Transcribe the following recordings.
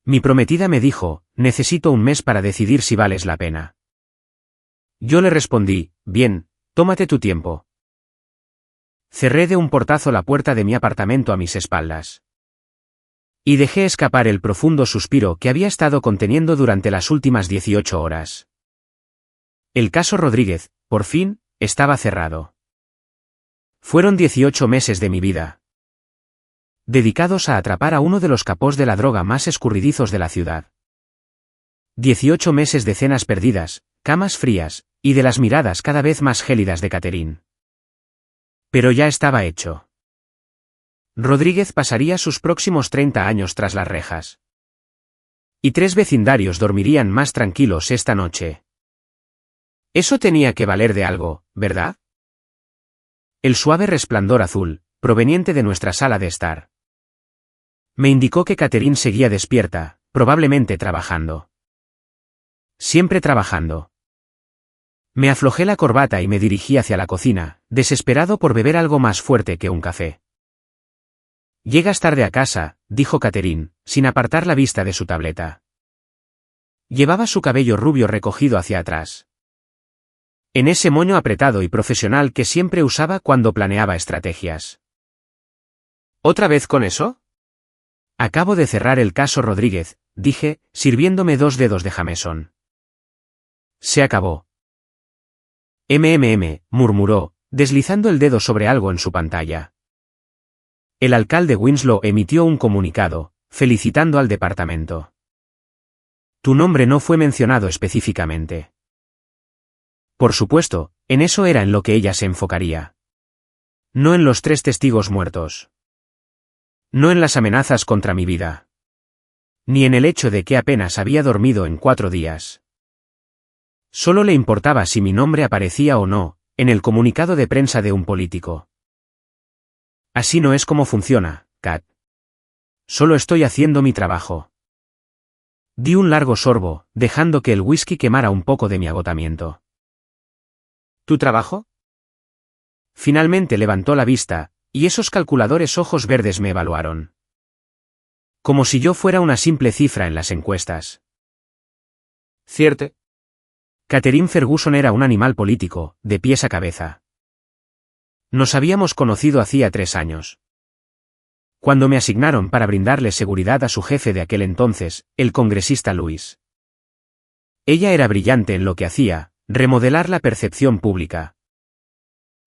Mi prometida me dijo, necesito un mes para decidir si vales la pena. Yo le respondí, bien, tómate tu tiempo. Cerré de un portazo la puerta de mi apartamento a mis espaldas. Y dejé escapar el profundo suspiro que había estado conteniendo durante las últimas 18 horas. El caso Rodríguez, por fin, estaba cerrado. Fueron 18 meses de mi vida, dedicados a atrapar a uno de los capós de la droga más escurridizos de la ciudad. 18 meses de cenas perdidas, camas frías, y de las miradas cada vez más gélidas de Catherine. Pero ya estaba hecho. Rodríguez pasaría sus próximos 30 años tras las rejas. Y 3 vecindarios dormirían más tranquilos esta noche. Eso tenía que valer de algo, ¿verdad? El suave resplandor azul, proveniente de nuestra sala de estar, me indicó que Catherine seguía despierta, probablemente trabajando. Siempre trabajando. Me aflojé la corbata y me dirigí hacia la cocina, desesperado por beber algo más fuerte que un café. Llegas tarde a casa, dijo Catherine, sin apartar la vista de su tableta. Llevaba su cabello rubio recogido hacia atrás, en ese moño apretado y profesional que siempre usaba cuando planeaba estrategias. ¿Otra vez con eso? Acabo de cerrar el caso Rodríguez, dije, sirviéndome 2 dedos de Jameson. Se acabó. Murmuró, deslizando el dedo sobre algo en su pantalla. El alcalde Winslow emitió un comunicado, felicitando al departamento. Tu nombre no fue mencionado específicamente. Por supuesto, en eso era en lo que ella se enfocaría. No en los 3 testigos muertos. No en las amenazas contra mi vida. Ni en el hecho de que apenas había dormido en 4 días. Solo le importaba si mi nombre aparecía o no, en el comunicado de prensa de un político. Así no es como funciona, Kat. Solo estoy haciendo mi trabajo. Di un largo sorbo, dejando que el whisky quemara un poco de mi agotamiento. ¿Tu trabajo? Finalmente levantó la vista, y esos calculadores ojos verdes me evaluaron. Como si yo fuera una simple cifra en las encuestas. ¿Cierto? Catherine Ferguson era un animal político, de pies a cabeza. Nos habíamos conocido hacía 3 años. Cuando me asignaron para brindarle seguridad a su jefe de aquel entonces, el congresista Lewis. Ella era brillante en lo que hacía, remodelar la percepción pública.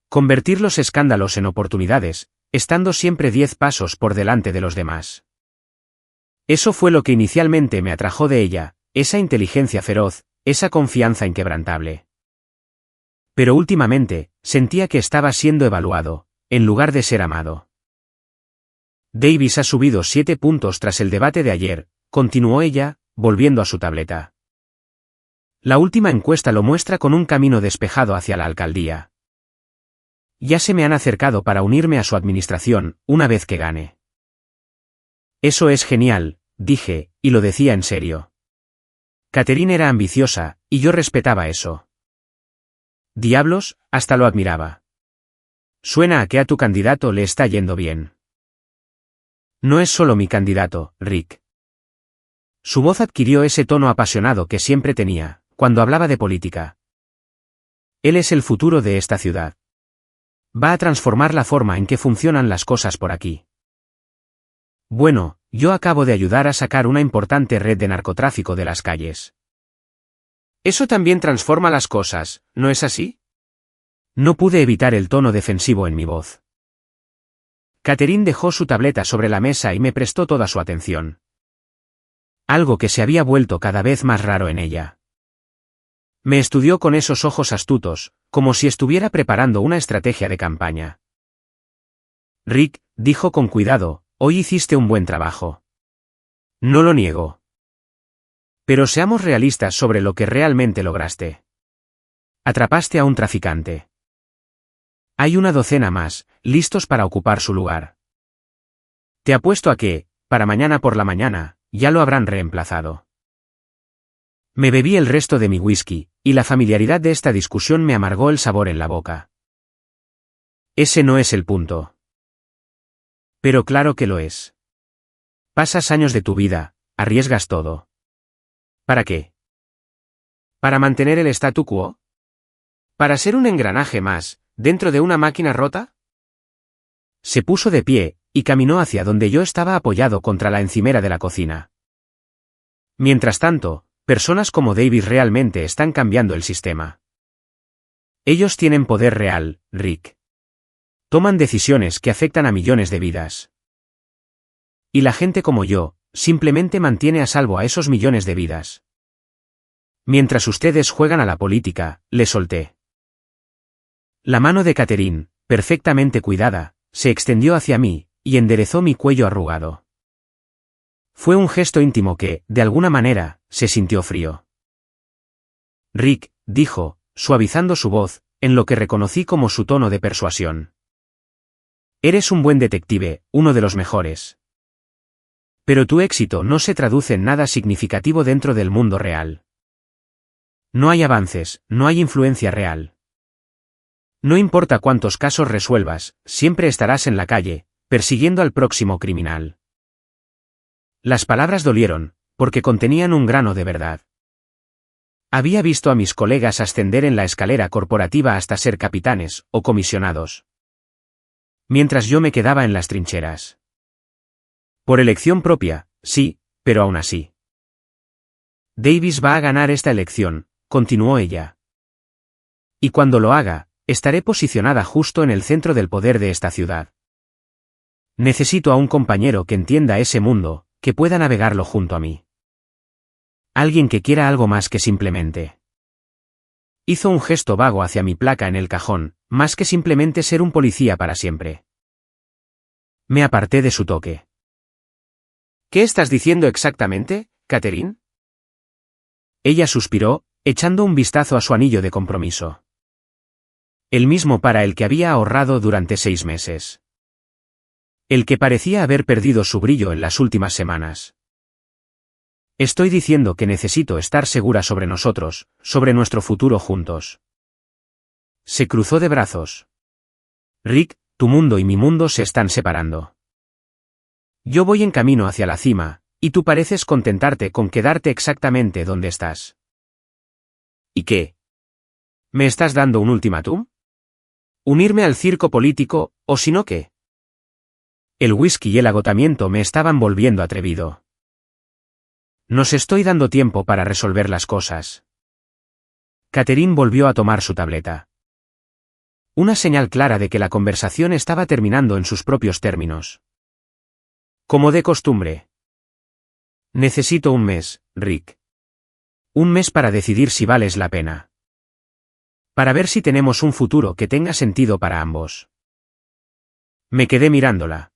Convertir los escándalos en oportunidades, estando siempre 10 pasos por delante de los demás. Eso fue lo que inicialmente me atrajo de ella, esa inteligencia feroz, esa confianza inquebrantable. Pero últimamente, sentía que estaba siendo evaluado, en lugar de ser amado. Davis ha subido 7 puntos tras el debate de ayer, continuó ella, volviendo a su tableta. La última encuesta lo muestra con un camino despejado hacia la alcaldía. Ya se me han acercado para unirme a su administración, una vez que gane. Eso es genial, dije, y lo decía en serio. Catherine era ambiciosa, y yo respetaba eso. Diablos, hasta lo admiraba. Suena a que a tu candidato le está yendo bien. No es solo mi candidato, Rick. Su voz adquirió ese tono apasionado que siempre tenía, cuando hablaba de política. Él es el futuro de esta ciudad. Va a transformar la forma en que funcionan las cosas por aquí. Bueno, yo acabo de ayudar a sacar una importante red de narcotráfico de las calles. Eso también transforma las cosas, ¿no es así? No pude evitar el tono defensivo en mi voz. Catherine dejó su tableta sobre la mesa y me prestó toda su atención. Algo que se había vuelto cada vez más raro en ella. Me estudió con esos ojos astutos, como si estuviera preparando una estrategia de campaña. Rick, dijo con cuidado, hoy hiciste un buen trabajo. No lo niego. Pero seamos realistas sobre lo que realmente lograste. Atrapaste a un traficante. Hay una docena más, listos para ocupar su lugar. Te apuesto a que, para mañana por la mañana, ya lo habrán reemplazado. Me bebí el resto de mi whisky, y la familiaridad de esta discusión me amargó el sabor en la boca. Ese no es el punto. Pero claro que lo es. Pasas años de tu vida, arriesgas todo. ¿Para qué? ¿Para mantener el statu quo? ¿Para ser un engranaje más, dentro de una máquina rota? Se puso de pie, y caminó hacia donde yo estaba apoyado contra la encimera de la cocina. Mientras tanto, personas como Davis realmente están cambiando el sistema. Ellos tienen poder real, Rick. Toman decisiones que afectan a millones de vidas. Y la gente como yo, simplemente mantiene a salvo a esos millones de vidas. Mientras ustedes juegan a la política, le solté. La mano de Catherine, perfectamente cuidada, se extendió hacia mí, y enderezó mi cuello arrugado. Fue un gesto íntimo que, de alguna manera, se sintió frío. Rick, dijo, suavizando su voz, en lo que reconocí como su tono de persuasión. Eres un buen detective, uno de los mejores. Pero tu éxito no se traduce en nada significativo dentro del mundo real. No hay avances, no hay influencia real. No importa cuántos casos resuelvas, siempre estarás en la calle, persiguiendo al próximo criminal. Las palabras dolieron, porque contenían un grano de verdad. Había visto a mis colegas ascender en la escalera corporativa hasta ser capitanes o comisionados. Mientras yo me quedaba en las trincheras. Por elección propia, sí, pero aún así. Davis va a ganar esta elección, continuó ella. Y cuando lo haga, estaré posicionada justo en el centro del poder de esta ciudad. Necesito a un compañero que entienda ese mundo, que pueda navegarlo junto a mí. Alguien que quiera algo más que simplemente. Hizo un gesto vago hacia mi placa en el cajón, más que simplemente ser un policía para siempre. Me aparté de su toque. ¿Qué estás diciendo exactamente, Catherine? Ella suspiró, echando un vistazo a su anillo de compromiso. El mismo para el que había ahorrado durante 6 meses. El que parecía haber perdido su brillo en las últimas semanas. Estoy diciendo que necesito estar segura sobre nosotros, sobre nuestro futuro juntos. Se cruzó de brazos. Rick, tu mundo y mi mundo se están separando. Yo voy en camino hacia la cima, y tú pareces contentarte con quedarte exactamente donde estás. ¿Y qué? ¿Me estás dando un ultimátum? ¿Unirme al circo político, o si no qué? El whisky y el agotamiento me estaban volviendo atrevido. Nos estoy dando tiempo para resolver las cosas. Catherine volvió a tomar su tableta. Una señal clara de que la conversación estaba terminando en sus propios términos. Como de costumbre. Necesito un mes, Rick. Un mes para decidir si vales la pena. Para ver si tenemos un futuro que tenga sentido para ambos. Me quedé mirándola.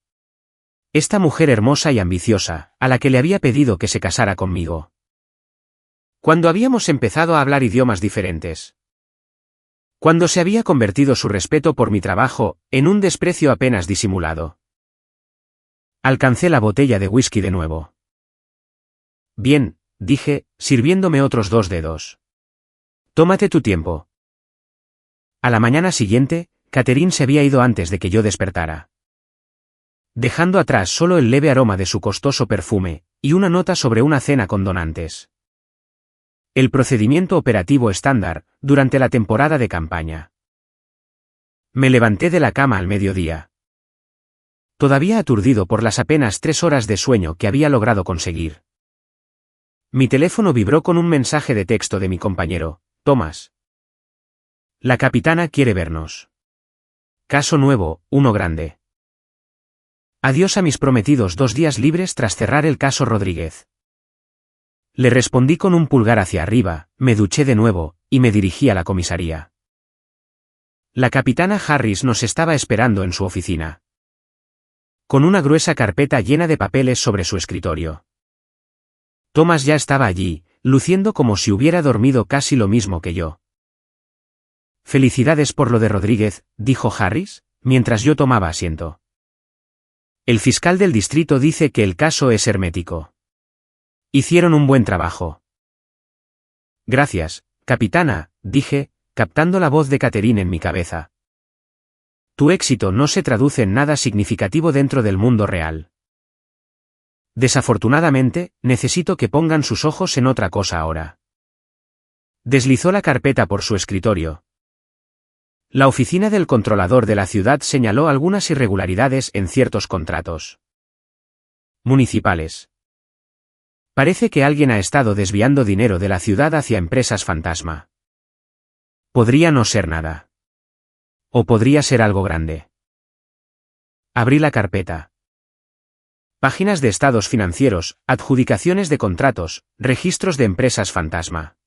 Esta mujer hermosa y ambiciosa, a la que le había pedido que se casara conmigo. Cuando habíamos empezado a hablar idiomas diferentes. Cuando se había convertido su respeto por mi trabajo en un desprecio apenas disimulado. Alcancé la botella de whisky de nuevo. Bien, dije, sirviéndome otros 2 dedos. Tómate tu tiempo. A la mañana siguiente, Catherine se había ido antes de que yo despertara. Dejando atrás solo el leve aroma de su costoso perfume, y una nota sobre una cena con donantes. El procedimiento operativo estándar, durante la temporada de campaña. Me levanté de la cama al mediodía. Todavía aturdido por las apenas 3 horas de sueño que había logrado conseguir. Mi teléfono vibró con un mensaje de texto de mi compañero, Thomas. La capitana quiere vernos. Caso nuevo, uno grande. Adiós a mis prometidos 2 días libres tras cerrar el caso Rodríguez. Le respondí con un pulgar hacia arriba, me duché de nuevo, y me dirigí a la comisaría. La capitana Harris nos estaba esperando en su oficina. Con una gruesa carpeta llena de papeles sobre su escritorio. Thomas ya estaba allí, luciendo como si hubiera dormido casi lo mismo que yo. Felicidades por lo de Rodríguez, dijo Harris, mientras yo tomaba asiento. El fiscal del distrito dice que el caso es hermético. Hicieron un buen trabajo. Gracias, capitana, dije, captando la voz de Catherine en mi cabeza. Tu éxito no se traduce en nada significativo dentro del mundo real. Desafortunadamente, necesito que pongan sus ojos en otra cosa ahora. Deslizó la carpeta por su escritorio. La oficina del controlador de la ciudad señaló algunas irregularidades en ciertos contratos municipales. Parece que alguien ha estado desviando dinero de la ciudad hacia empresas fantasma. Podría no ser nada. O podría ser algo grande. Abrí la carpeta. Páginas de estados financieros, adjudicaciones de contratos, registros de empresas fantasma.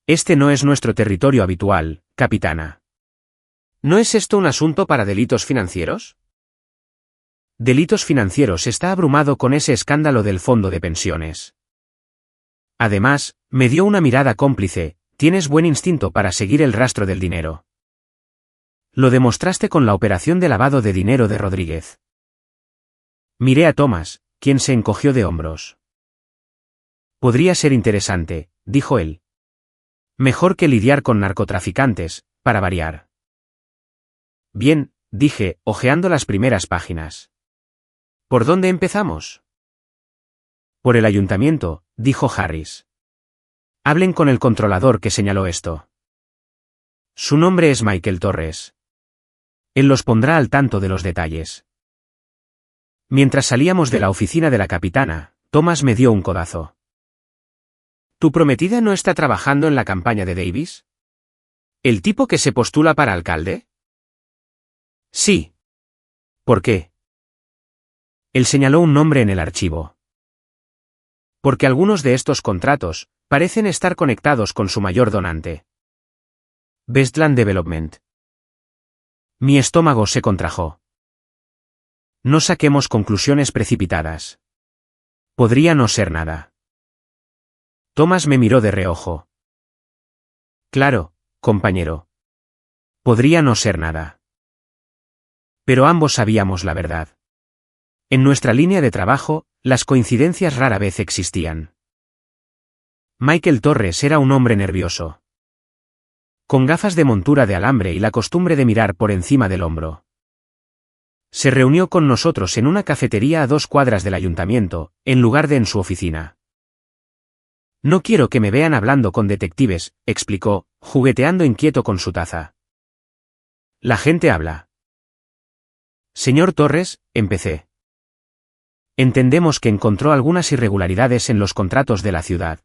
Este no es nuestro territorio habitual, capitana. ¿No es esto un asunto para delitos financieros? Delitos financieros está abrumado con ese escándalo del fondo de pensiones. Además, me dio una mirada cómplice, tienes buen instinto para seguir el rastro del dinero. Lo demostraste con la operación de lavado de dinero de Rodríguez. Miré a Thomas, quien se encogió de hombros. Podría ser interesante, dijo él. Mejor que lidiar con narcotraficantes, para variar. Bien, dije, hojeando las primeras páginas. ¿Por dónde empezamos? Por el ayuntamiento, dijo Harris. Hablen con el controlador que señaló esto. Su nombre es Michael Torres. Él los pondrá al tanto de los detalles. Mientras salíamos de la oficina de la capitana, Thomas me dio un codazo. ¿Tu prometida no está trabajando en la campaña de Davis? ¿El tipo que se postula para alcalde? Sí. ¿Por qué? Él señaló un nombre en el archivo. Porque algunos de estos contratos parecen estar conectados con su mayor donante. Westland Development. Mi estómago se contrajo. No saquemos conclusiones precipitadas. Podría no ser nada. Thomas me miró de reojo. Claro, compañero. Podría no ser nada. Pero ambos sabíamos la verdad. En nuestra línea de trabajo, las coincidencias rara vez existían. Michael Torres era un hombre nervioso. Con gafas de montura de alambre y la costumbre de mirar por encima del hombro. Se reunió con nosotros en una cafetería a 2 cuadras del ayuntamiento, en lugar de en su oficina. No quiero que me vean hablando con detectives, explicó, jugueteando inquieto con su taza. La gente habla. Señor Torres, empecé. Entendemos que encontró algunas irregularidades en los contratos de la ciudad.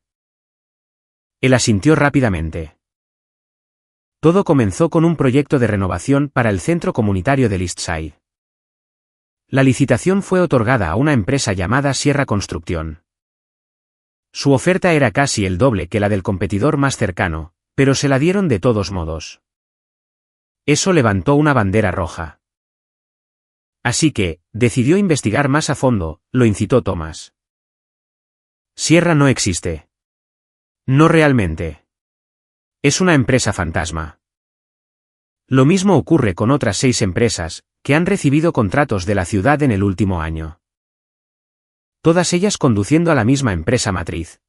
Él asintió rápidamente. Todo comenzó con un proyecto de renovación para el centro comunitario del East Side. La licitación fue otorgada a una empresa llamada Sierra Construcción. Su oferta era casi el doble que la del competidor más cercano, pero se la dieron de todos modos. Eso levantó una bandera roja. Así que, decidió investigar más a fondo, lo incitó Thomas. Sierra no existe. No realmente. Es una empresa fantasma. Lo mismo ocurre con otras 6 empresas, que han recibido contratos de la ciudad en el último año. Todas ellas conduciendo a la misma empresa matriz.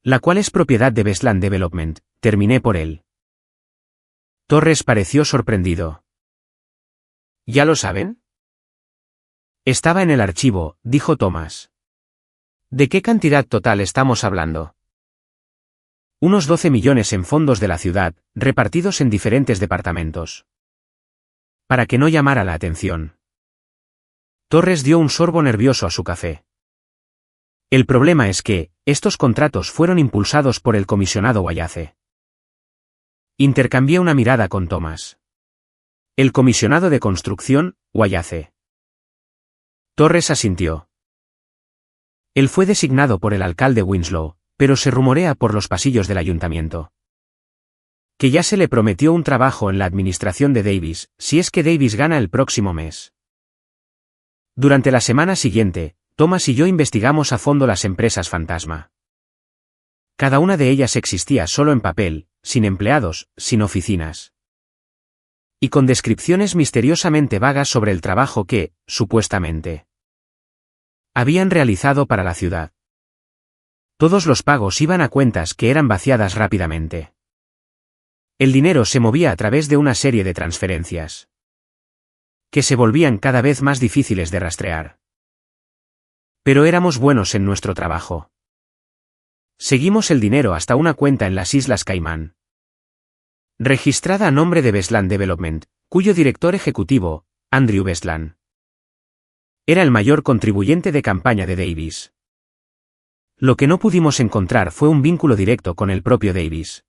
La cual es propiedad de Westland Development, terminé por él. Torres pareció sorprendido. ¿Ya lo saben? Estaba en el archivo, dijo Thomas. ¿De qué cantidad total estamos hablando? Unos 12 millones en fondos de la ciudad, repartidos en diferentes departamentos. Para que no llamara la atención. Torres dio un sorbo nervioso a su café. El problema es que, estos contratos fueron impulsados por el comisionado Wallace. Intercambié una mirada con Thomas. El comisionado de construcción, Wallace. Torres asintió. Él fue designado por el alcalde Winslow, pero se rumorea por los pasillos del ayuntamiento. Que ya se le prometió un trabajo en la administración de Davis, si es que Davis gana el próximo mes. Durante la semana siguiente, Thomas y yo investigamos a fondo las empresas fantasma. Cada una de ellas existía solo en papel, sin empleados, sin oficinas. Y con descripciones misteriosamente vagas sobre el trabajo que, supuestamente, habían realizado para la ciudad. Todos los pagos iban a cuentas que eran vaciadas rápidamente. El dinero se movía a través de una serie de transferencias que se volvían cada vez más difíciles de rastrear. Pero éramos buenos en nuestro trabajo. Seguimos el dinero hasta una cuenta en las Islas Caimán, registrada a nombre de Beslan Development, cuyo director ejecutivo, Andrew Beslan, era el mayor contribuyente de campaña de Davis. Lo que no pudimos encontrar fue un vínculo directo con el propio Davis.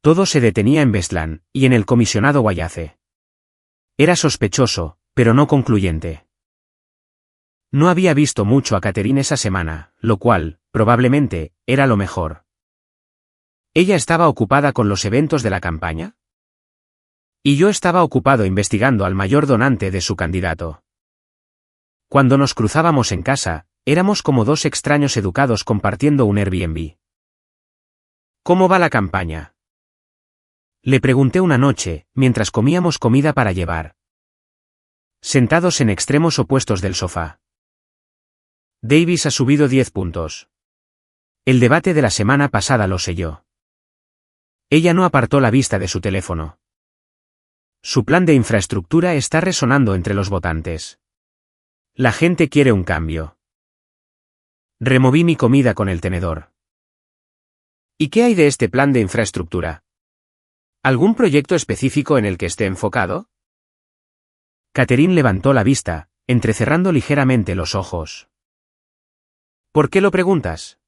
Todo se detenía en Beslan, y en el comisionado Wallace. Era sospechoso, pero no concluyente. No había visto mucho a Catherine esa semana, lo cual, probablemente, era lo mejor. Ella estaba ocupada con los eventos de la campaña. Y yo estaba ocupado investigando al mayor donante de su candidato. Cuando nos cruzábamos en casa, éramos como dos extraños educados compartiendo un Airbnb. ¿Cómo va la campaña?, le pregunté una noche, mientras comíamos comida para llevar, sentados en extremos opuestos del sofá. Davis ha subido 10 puntos. El debate de la semana pasada lo selló. Ella no apartó la vista de su teléfono. Su plan de infraestructura está resonando entre los votantes. La gente quiere un cambio. Removí mi comida con el tenedor. ¿Y qué hay de este plan de infraestructura? ¿Algún proyecto específico en el que esté enfocado? Catherine levantó la vista, entrecerrando ligeramente los ojos. ¿Por qué lo preguntas?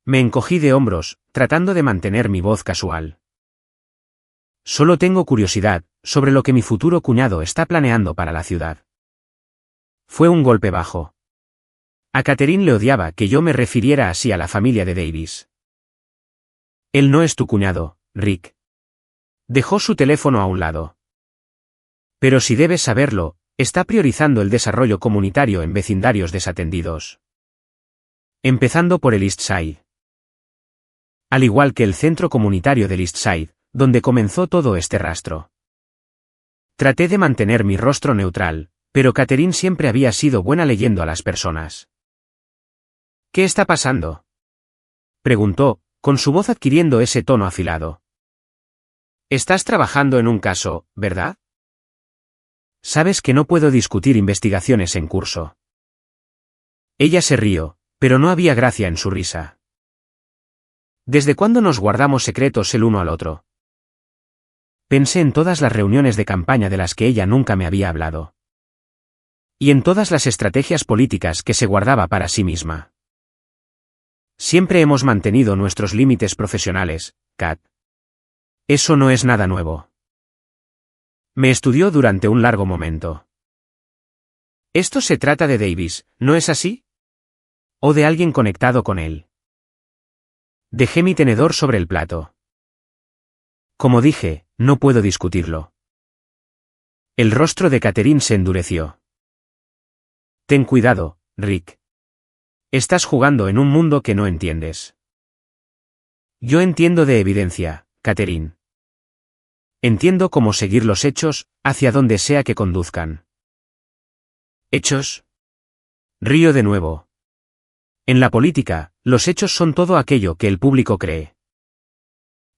Me encogí de hombros, tratando de mantener mi voz casual. Solo tengo curiosidad sobre lo que mi futuro cuñado está planeando para la ciudad. Fue un golpe bajo. A Catherine le odiaba que yo me refiriera así a la familia de Davis. Él no es tu cuñado, Rick. Dejó su teléfono a un lado. Pero si debes saberlo, está priorizando el desarrollo comunitario en vecindarios desatendidos. Empezando por el East Side. Al igual que el centro comunitario del East Side, donde comenzó todo este rastro. Traté de mantener mi rostro neutral, pero Catherine siempre había sido buena leyendo a las personas. ¿Qué está pasando?, preguntó, con su voz adquiriendo ese tono afilado. Estás trabajando en un caso, ¿verdad? Sabes que no puedo discutir investigaciones en curso. Ella se rió, pero no había gracia en su risa. ¿Desde cuándo nos guardamos secretos el uno al otro? Pensé en todas las reuniones de campaña de las que ella nunca me había hablado. Y en todas las estrategias políticas que se guardaba para sí misma. Siempre hemos mantenido nuestros límites profesionales, Kat. Eso no es nada nuevo. Me estudió durante un largo momento. Esto se trata de Davis, ¿no es así? ¿O de alguien conectado con él? Dejé mi tenedor sobre el plato. Como dije, no puedo discutirlo. El rostro de Catherine se endureció. Ten cuidado, Rick. Estás jugando en un mundo que no entiendes. Yo entiendo de evidencia, Catherine. Entiendo cómo seguir los hechos, hacia donde sea que conduzcan. ¿Hechos? Río de nuevo. En la política, los hechos son todo aquello que el público cree.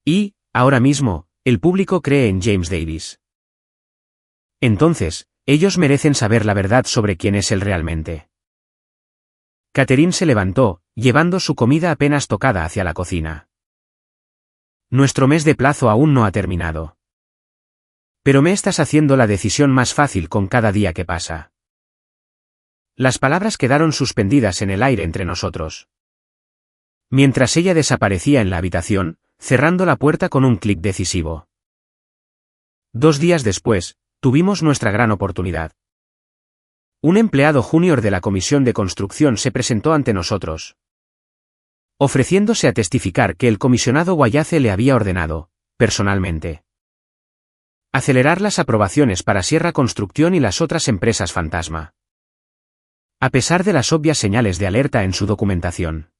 Y, ahora mismo, el público cree en James Davis. Entonces, ellos merecen saber la verdad sobre quién es él realmente. Catherine se levantó, llevando su comida apenas tocada hacia la cocina. Nuestro mes de plazo aún no ha terminado. Pero me estás haciendo la decisión más fácil con cada día que pasa. Las palabras quedaron suspendidas en el aire entre nosotros. Mientras ella desaparecía en la habitación, cerrando la puerta con un clic decisivo. 2 días después, tuvimos nuestra gran oportunidad. Un empleado junior de la comisión de construcción se presentó ante nosotros, ofreciéndose a testificar que el comisionado Wallace le había ordenado, personalmente, acelerar las aprobaciones para Sierra Construcción y las otras empresas fantasma. A pesar de las obvias señales de alerta en su documentación.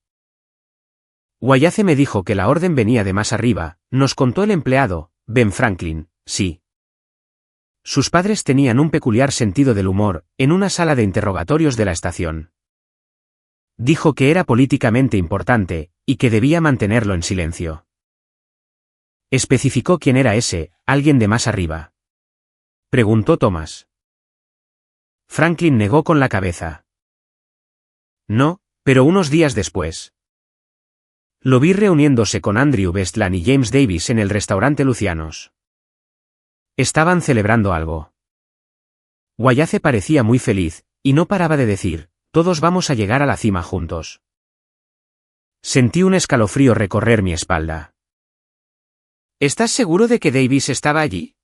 Wallace me dijo que la orden venía de más arriba, nos contó el empleado, Ben Franklin, sí. Sus padres tenían un peculiar sentido del humor, en una sala de interrogatorios de la estación. Dijo que era políticamente importante, y que debía mantenerlo en silencio. Especificó quién era ese, alguien de más arriba. Preguntó Thomas. Franklin negó con la cabeza. No, pero unos días después. Lo vi reuniéndose con Andrew Westland y James Davis en el restaurante Lucianos. Estaban celebrando algo. Wallace parecía muy feliz, y no paraba de decir, todos vamos a llegar a la cima juntos. Sentí un escalofrío recorrer mi espalda. ¿Estás seguro de que Davis estaba allí?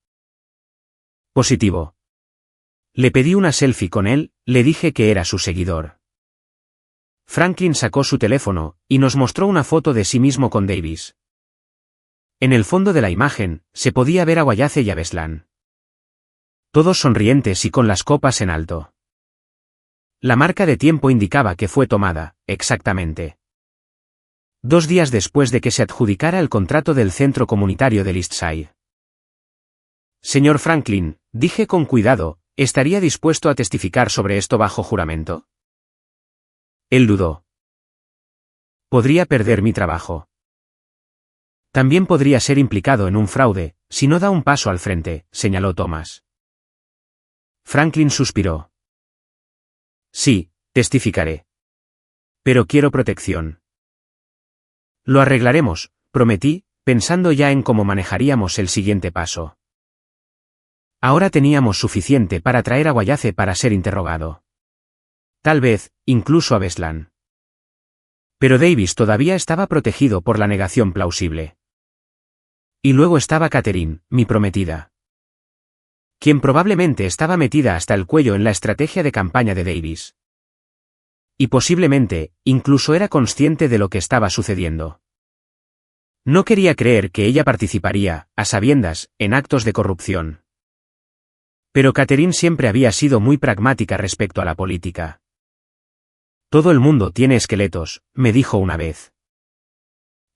Positivo. Le pedí una selfie con él, le dije que era su seguidor. Franklin sacó su teléfono, y nos mostró una foto de sí mismo con Davis. En el fondo de la imagen, se podía ver a Wallace y a Westland. Todos sonrientes y con las copas en alto. La marca de tiempo indicaba que fue tomada, exactamente 2 días después de que se adjudicara el contrato del centro comunitario del Eastside. Señor Franklin, dije con cuidado, ¿estaría dispuesto a testificar sobre esto bajo juramento? Él dudó. Podría perder mi trabajo. También podría ser implicado en un fraude, si no da un paso al frente, señaló Thomas. Franklin suspiró. Sí, testificaré. Pero quiero protección. Lo arreglaremos, prometí, pensando ya en cómo manejaríamos el siguiente paso. Ahora teníamos suficiente para traer a Wallace para ser interrogado. Tal vez, incluso a Westland. Pero Davis todavía estaba protegido por la negación plausible. Y luego estaba Catherine, mi prometida, quien probablemente estaba metida hasta el cuello en la estrategia de campaña de Davis. Y posiblemente, incluso era consciente de lo que estaba sucediendo. No quería creer que ella participaría, a sabiendas, en actos de corrupción. Pero Catherine siempre había sido muy pragmática respecto a la política. Todo el mundo tiene esqueletos, me dijo una vez.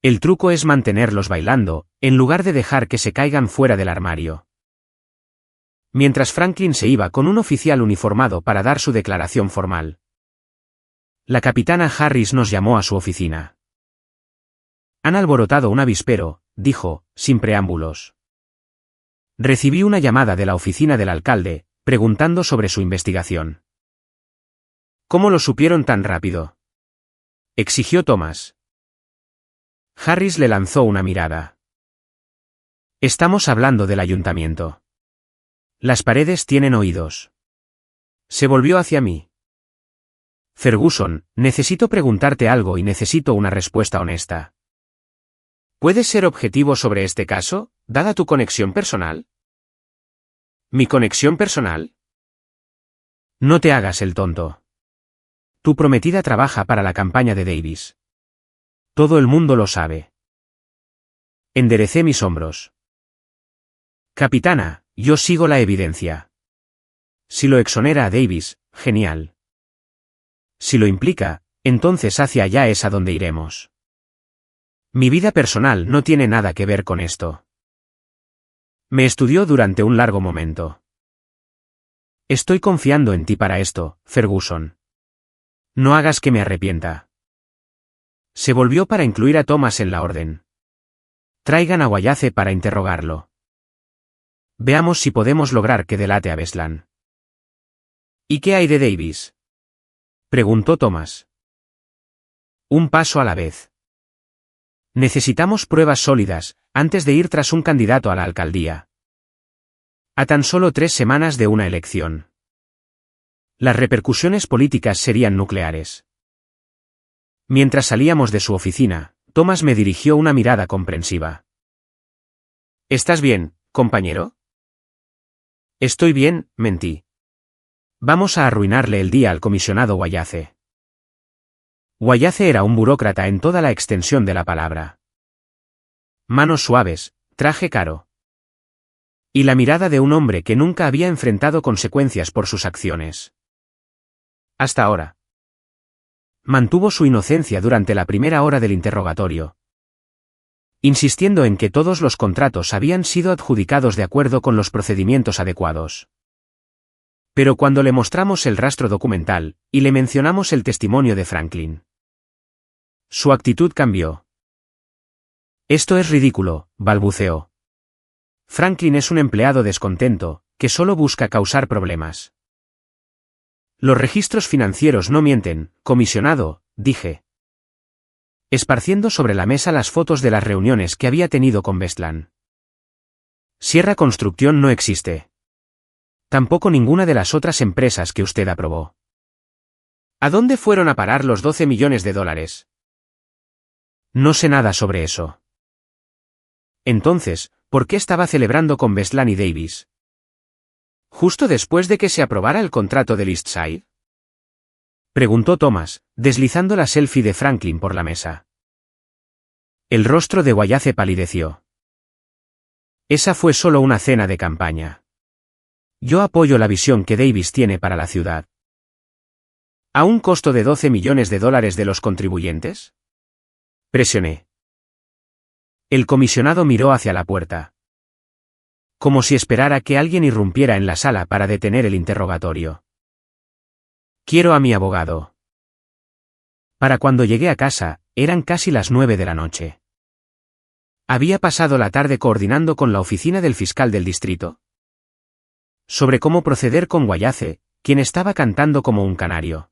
El truco es mantenerlos bailando, en lugar de dejar que se caigan fuera del armario. Mientras Franklin se iba con un oficial uniformado para dar su declaración formal. La capitana Harris nos llamó a su oficina. Han alborotado un avispero, dijo, sin preámbulos. Recibí una llamada de la oficina del alcalde, preguntando sobre su investigación. ¿Cómo lo supieron tan rápido? Exigió Thomas. Harris le lanzó una mirada. Estamos hablando del ayuntamiento. Las paredes tienen oídos. Se volvió hacia mí. Ferguson, necesito preguntarte algo y necesito una respuesta honesta. ¿Puedes ser objetivo sobre este caso, dada tu conexión personal? ¿Mi conexión personal? No te hagas el tonto. Tu prometida trabaja para la campaña de Davis. Todo el mundo lo sabe. Enderecé mis hombros. Capitana, yo sigo la evidencia. Si lo exonera a Davis, genial. Si lo implica, entonces hacia allá es a donde iremos. Mi vida personal no tiene nada que ver con esto. Me estudió durante un largo momento. Estoy confiando en ti para esto, Ferguson. No hagas que me arrepienta. Se volvió para incluir a Thomas en la orden. Traigan a Wallace para interrogarlo. Veamos si podemos lograr que delate a Westland. ¿Y qué hay de Davis? Preguntó Thomas. Un paso a la vez. Necesitamos pruebas sólidas, antes de ir tras un candidato a la alcaldía. A tan solo 3 semanas de una elección. Las repercusiones políticas serían nucleares. Mientras salíamos de su oficina, Thomas me dirigió una mirada comprensiva. ¿Estás bien, compañero? Estoy bien, mentí. Vamos a arruinarle el día al comisionado Wallace. Wallace era un burócrata en toda la extensión de la palabra. Manos suaves, traje caro. Y la mirada de un hombre que nunca había enfrentado consecuencias por sus acciones. Hasta ahora. Mantuvo su inocencia durante la primera hora del interrogatorio, insistiendo en que todos los contratos habían sido adjudicados de acuerdo con los procedimientos adecuados. Pero cuando le mostramos el rastro documental, y le mencionamos el testimonio de Franklin, su actitud cambió. Esto es ridículo, balbuceó. Franklin es un empleado descontento, que solo busca causar problemas. Los registros financieros no mienten, comisionado, dije. Esparciendo sobre la mesa las fotos de las reuniones que había tenido con Bestland. Sierra Construcción no existe. Tampoco ninguna de las otras empresas que usted aprobó. ¿A dónde fueron a parar los 12 millones de dólares? No sé nada sobre eso. Entonces, ¿por qué estaba celebrando con Bestland y Davis? ¿Justo después de que se aprobara el contrato del Eastside? Preguntó Thomas, deslizando la selfie de Franklin por la mesa. El rostro de Wallace palideció. Esa fue solo una cena de campaña. Yo apoyo la visión que Davis tiene para la ciudad. ¿A un costo de 12 millones de dólares de los contribuyentes? Presioné. El comisionado miró hacia la puerta. Como si esperara que alguien irrumpiera en la sala para detener el interrogatorio. Quiero a mi abogado. Para cuando llegué a casa, eran casi las 9 de la noche. Había pasado la tarde coordinando con la oficina del fiscal del distrito sobre cómo proceder con Wallace, quien estaba cantando como un canario.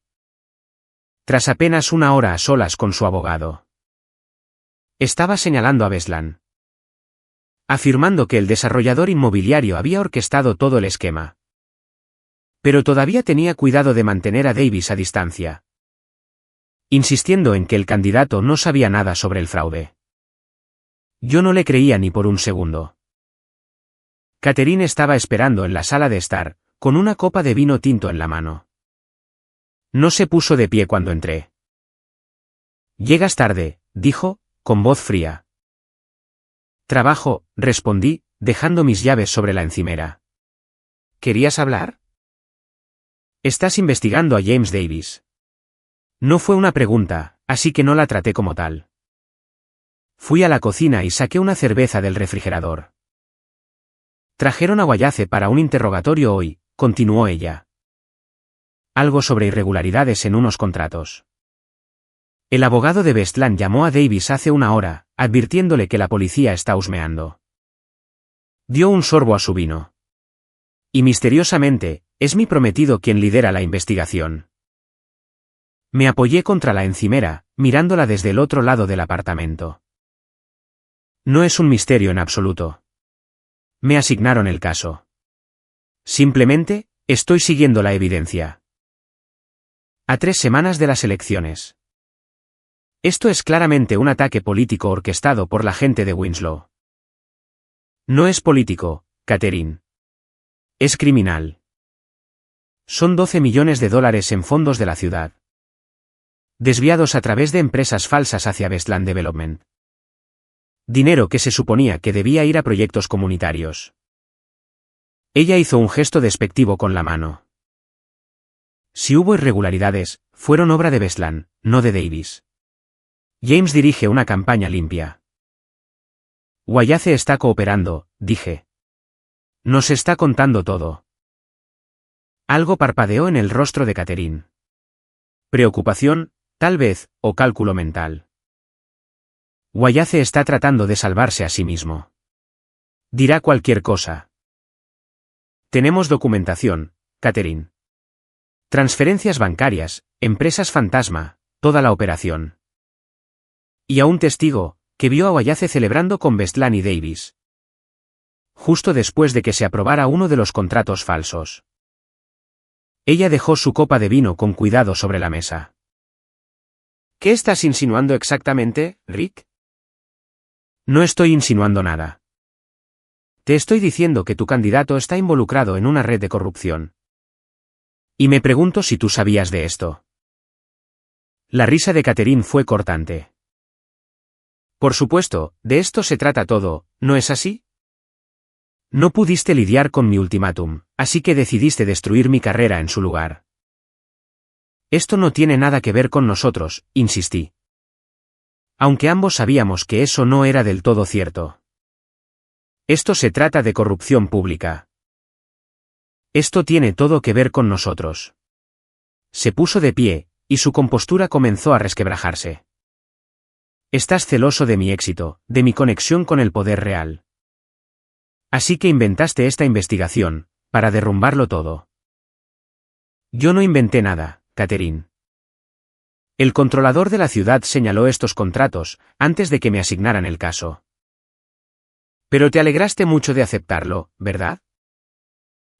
Tras apenas una hora a solas con su abogado, estaba señalando a Bestland, afirmando que el desarrollador inmobiliario había orquestado todo el esquema. Pero todavía tenía cuidado de mantener a Davis a distancia, insistiendo en que el candidato no sabía nada sobre el fraude. Yo no le creía ni por un segundo. Catherine estaba esperando en la sala de estar, con una copa de vino tinto en la mano. No se puso de pie cuando entré. «Llegas tarde», dijo, con voz fría. «Trabajo», respondí, dejando mis llaves sobre la encimera. «¿Querías hablar?» «Estás investigando a James Davis». No fue una pregunta, así que no la traté como tal. Fui a la cocina y saqué una cerveza del refrigerador. Trajeron a Wallace para un interrogatorio hoy, continuó ella. Algo sobre irregularidades en unos contratos. El abogado de Bestland llamó a Davis hace una hora, advirtiéndole que la policía está husmeando. Dio un sorbo a su vino. Y misteriosamente, es mi prometido quien lidera la investigación. Me apoyé contra la encimera, mirándola desde el otro lado del apartamento. No es un misterio en absoluto. Me asignaron el caso. Simplemente, estoy siguiendo la evidencia. A 3 semanas de las elecciones. Esto es claramente un ataque político orquestado por la gente de Winslow. No es político, Catherine. Es criminal. Son 12 millones de dólares en fondos de la ciudad, desviados a través de empresas falsas hacia Bestland Development. Dinero que se suponía que debía ir a proyectos comunitarios. Ella hizo un gesto despectivo con la mano. Si hubo irregularidades, fueron obra de Bestland, no de Davis. James dirige una campaña limpia. Wallace está cooperando, dije. Nos está contando todo. Algo parpadeó en el rostro de Catherine. Preocupación, tal vez, o cálculo mental. Wallace está tratando de salvarse a sí mismo. Dirá cualquier cosa. Tenemos documentación, Catherine. Transferencias bancarias, empresas fantasma, toda la operación. Y a un testigo, que vio a Wallace celebrando con Bestland y Davis. Justo después de que se aprobara uno de los contratos falsos. Ella dejó su copa de vino con cuidado sobre la mesa. ¿Qué estás insinuando exactamente, Rick? No estoy insinuando nada. Te estoy diciendo que tu candidato está involucrado en una red de corrupción. Y me pregunto si tú sabías de esto. La risa de Catherine fue cortante. Por supuesto, de esto se trata todo, ¿no es así? No pudiste lidiar con mi ultimátum, así que decidiste destruir mi carrera en su lugar. Esto no tiene nada que ver con nosotros, insistí. Aunque ambos sabíamos que eso no era del todo cierto. Esto se trata de corrupción pública. Esto tiene todo que ver con nosotros. Se puso de pie, y su compostura comenzó a resquebrajarse. Estás celoso de mi éxito, de mi conexión con el poder real. Así que inventaste esta investigación, para derrumbarlo todo. Yo no inventé nada, Catherine. El controlador de la ciudad señaló estos contratos, antes de que me asignaran el caso. Pero te alegraste mucho de aceptarlo, ¿verdad?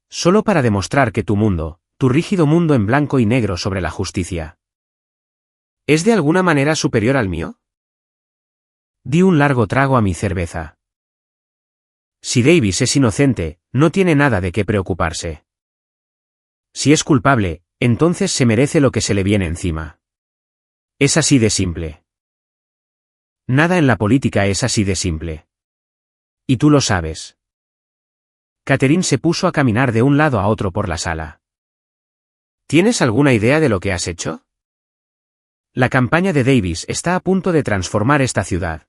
Solo para demostrar que tu mundo, tu rígido mundo en blanco y negro sobre la justicia, ¿es de alguna manera superior al mío? Di un largo trago a mi cerveza. Si Davis es inocente, no tiene nada de qué preocuparse. Si es culpable, entonces se merece lo que se le viene encima. Es así de simple. Nada en la política es así de simple. Y tú lo sabes. Catherine se puso a caminar de un lado a otro por la sala. ¿Tienes alguna idea de lo que has hecho? La campaña de Davis está a punto de transformar esta ciudad.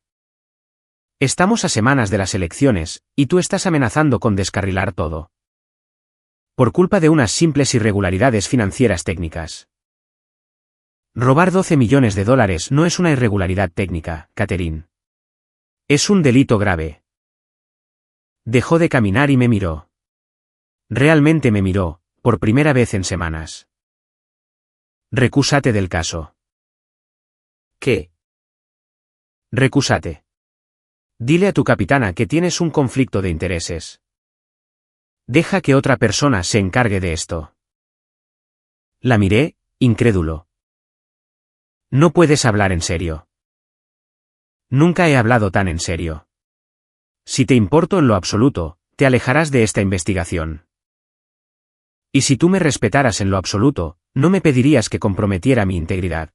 Estamos a semanas de las elecciones, y tú estás amenazando con descarrilar todo. Por culpa de unas simples irregularidades financieras técnicas. Robar $12 millones no es una irregularidad técnica, Catherine. Es un delito grave. Dejó de caminar y me miró. Realmente me miró, por primera vez en semanas. Recúsate del caso. ¿Qué? Recúsate. Dile a tu capitana que tienes un conflicto de intereses. Deja que otra persona se encargue de esto. La miré, incrédulo. No puedes hablar en serio. Nunca he hablado tan en serio. Si te importo en lo absoluto, te alejarás de esta investigación. Y si tú me respetaras en lo absoluto, no me pedirías que comprometiera mi integridad.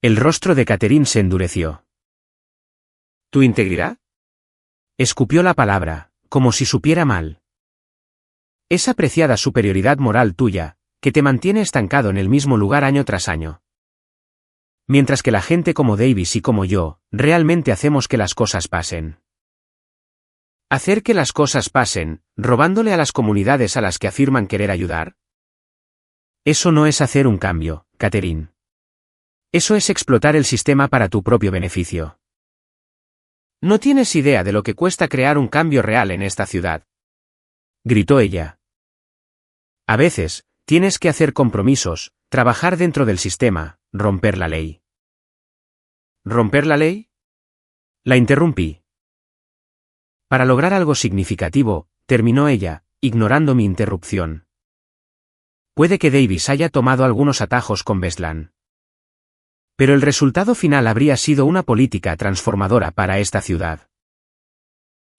El rostro de Catherine se endureció. ¿Tu integridad? Escupió la palabra, como si supiera mal. Esa preciada superioridad moral tuya, que te mantiene estancado en el mismo lugar año tras año. Mientras que la gente como Davis y como yo, realmente hacemos que las cosas pasen. ¿Hacer que las cosas pasen, robándole a las comunidades a las que afirman querer ayudar? Eso no es hacer un cambio, Catherine. Eso es explotar el sistema para tu propio beneficio. No tienes idea de lo que cuesta crear un cambio real en esta ciudad. Gritó ella. A veces, tienes que hacer compromisos, trabajar dentro del sistema, romper la ley. ¿Romper la ley? La interrumpí. Para lograr algo significativo, terminó ella, ignorando mi interrupción. Puede que Davis haya tomado algunos atajos con Beslan. Pero el resultado final habría sido una política transformadora para esta ciudad.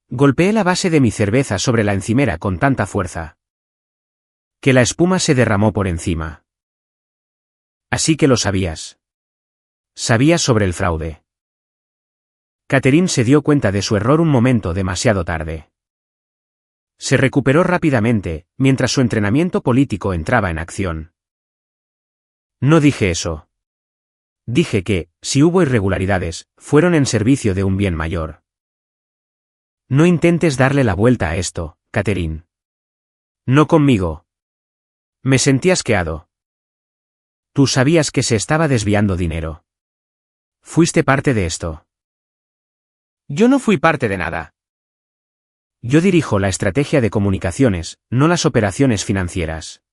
Golpeé la base de mi cerveza sobre la encimera con tanta fuerza que la espuma se derramó por encima. Así que lo sabías. Sabías sobre el fraude. Catherine se dio cuenta de su error un momento demasiado tarde. Se recuperó rápidamente, mientras su entrenamiento político entraba en acción. No dije eso. Dije que, si hubo irregularidades, fueron en servicio de un bien mayor. No intentes darle la vuelta a esto, Catherine. No conmigo. Me sentí asqueado. Tú sabías que se estaba desviando dinero. Fuiste parte de esto. Yo no fui parte de nada. Yo dirijo la estrategia de comunicaciones, no las operaciones financieras.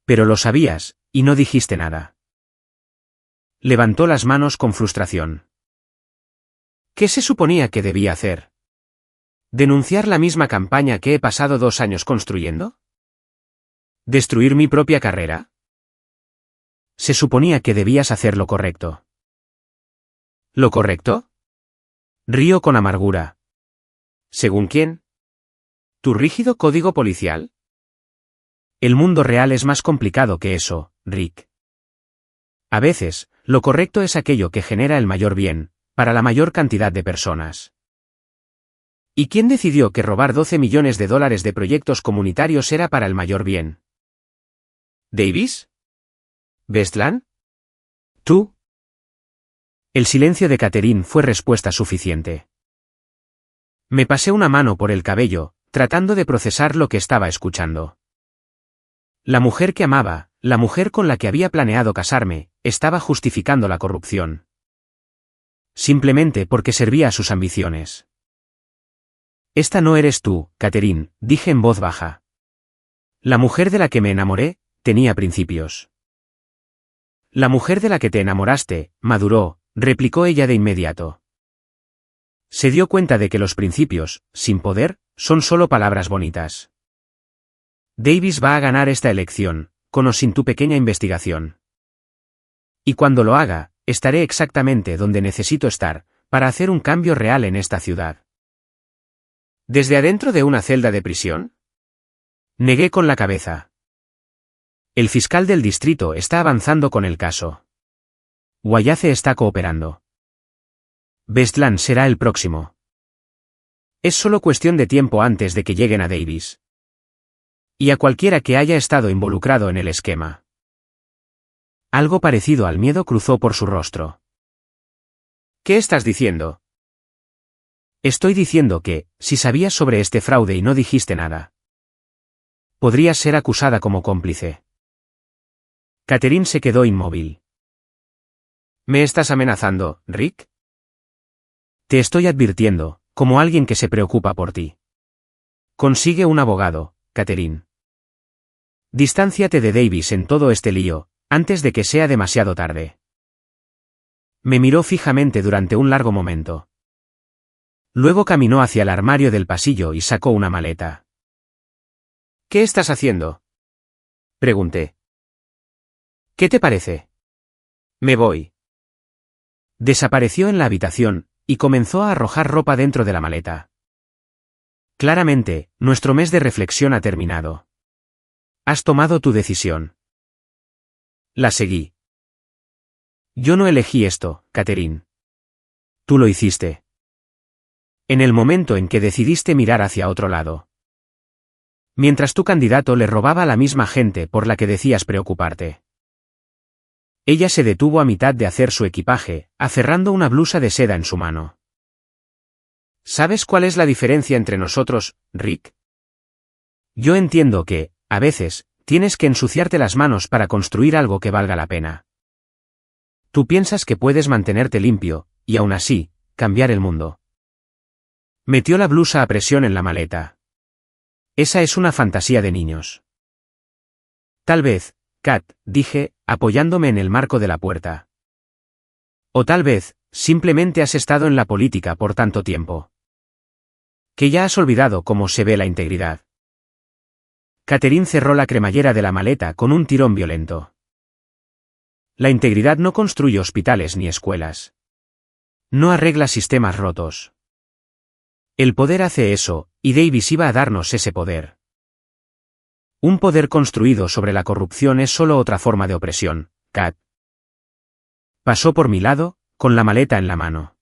Pero lo sabías, y no dijiste nada. Levantó las manos con frustración. ¿Qué se suponía que debía hacer? ¿Denunciar la misma campaña que he pasado 2 años construyendo? ¿Destruir mi propia carrera? Se suponía que debías hacer lo correcto. ¿Lo correcto? Río con amargura. ¿Según quién? ¿Tu rígido código policial? El mundo real es más complicado que eso, Rick. A veces, lo correcto es aquello que genera el mayor bien, para la mayor cantidad de personas. ¿Y quién decidió que robar $12 millones de proyectos comunitarios era para el mayor bien? ¿Davis? ¿Bestland? ¿Tú? El silencio de Catherine fue respuesta suficiente. Me pasé una mano por el cabello, tratando de procesar lo que estaba escuchando. La mujer que amaba, la mujer con la que había planeado casarme, estaba justificando la corrupción. Simplemente porque servía a sus ambiciones. Esta no eres tú, Catherine, dije en voz baja. La mujer de la que me enamoré, tenía principios. La mujer de la que te enamoraste, maduró, replicó ella de inmediato. Se dio cuenta de que los principios, sin poder, son solo palabras bonitas. Davis va a ganar esta elección, con o sin tu pequeña investigación. Y cuando lo haga, estaré exactamente donde necesito estar, para hacer un cambio real en esta ciudad. ¿Desde adentro de una celda de prisión? Negué con la cabeza. El fiscal del distrito está avanzando con el caso. Wayace está cooperando. Bestland será el próximo. Es solo cuestión de tiempo antes de que lleguen a Davis. Y a cualquiera que haya estado involucrado en el esquema. Algo parecido al miedo cruzó por su rostro. ¿Qué estás diciendo? Estoy diciendo que, si sabías sobre este fraude y no dijiste nada, podrías ser acusada como cómplice. Catherine se quedó inmóvil. ¿Me estás amenazando, Rick? Te estoy advirtiendo, como alguien que se preocupa por ti. Consigue un abogado, Catherine. Distánciate de Davis en todo este lío, antes de que sea demasiado tarde. Me miró fijamente durante un largo momento. Luego caminó hacia el armario del pasillo y sacó una maleta. ¿Qué estás haciendo? Pregunté. ¿Qué te parece? Me voy. Desapareció en la habitación, y comenzó a arrojar ropa dentro de la maleta. Claramente, nuestro mes de reflexión ha terminado. Has tomado tu decisión. La seguí. Yo no elegí esto, Catherine. Tú lo hiciste. En el momento en que decidiste mirar hacia otro lado. Mientras tu candidato le robaba a la misma gente por la que decías preocuparte. Ella se detuvo a mitad de hacer su equipaje, aferrando una blusa de seda en su mano. ¿Sabes cuál es la diferencia entre nosotros, Rick? Yo entiendo que, a veces, tienes que ensuciarte las manos para construir algo que valga la pena. Tú piensas que puedes mantenerte limpio, y aún así, cambiar el mundo. Metió la blusa a presión en la maleta. Esa es una fantasía de niños. Tal vez, Kat, dije, apoyándome en el marco de la puerta. O tal vez, simplemente has estado en la política por tanto tiempo. Que ya has olvidado cómo se ve la integridad. Catherine cerró la cremallera de la maleta con un tirón violento. La integridad no construye hospitales ni escuelas. No arregla sistemas rotos. El poder hace eso, y Davis iba a darnos ese poder. Un poder construido sobre la corrupción es solo otra forma de opresión, Kat. Pasó por mi lado, con la maleta en la mano.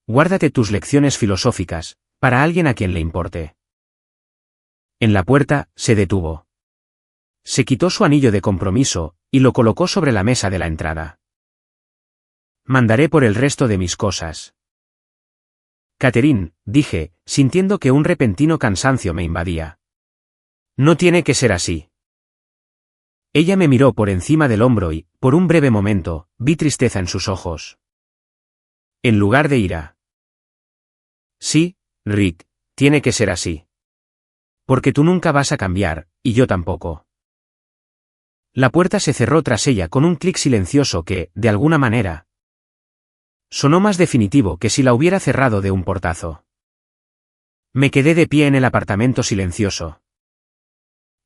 Guárdate tus lecciones filosóficas, para alguien a quien le importe. En la puerta, se detuvo. Se quitó su anillo de compromiso, y lo colocó sobre la mesa de la entrada. Mandaré por el resto de mis cosas. Catherine, dije, sintiendo que un repentino cansancio me invadía. No tiene que ser así. Ella me miró por encima del hombro y, por un breve momento, vi tristeza en sus ojos. En lugar de ira. Sí, Rick, tiene que ser así. Porque tú nunca vas a cambiar, y yo tampoco. La puerta se cerró tras ella con un clic silencioso que, de alguna manera, sonó más definitivo que si la hubiera cerrado de un portazo. Me quedé de pie en el apartamento silencioso,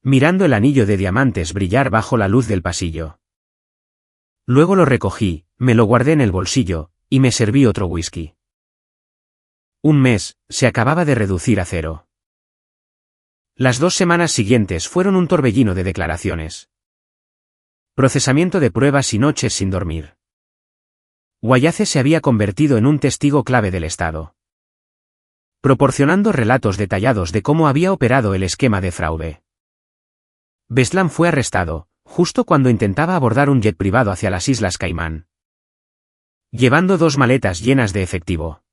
mirando el anillo de diamantes brillar bajo la luz del pasillo. Luego lo recogí, me lo guardé en el bolsillo, y me serví otro whisky. Un mes, se acababa de reducir a 0. Las 2 semanas siguientes fueron un torbellino de declaraciones. Procesamiento de pruebas y noches sin dormir. Wayace se había convertido en un testigo clave del Estado, proporcionando relatos detallados de cómo había operado el esquema de fraude. Bestland fue arrestado, justo cuando intentaba abordar un jet privado hacia las Islas Caimán, llevando 2 maletas llenas de efectivo.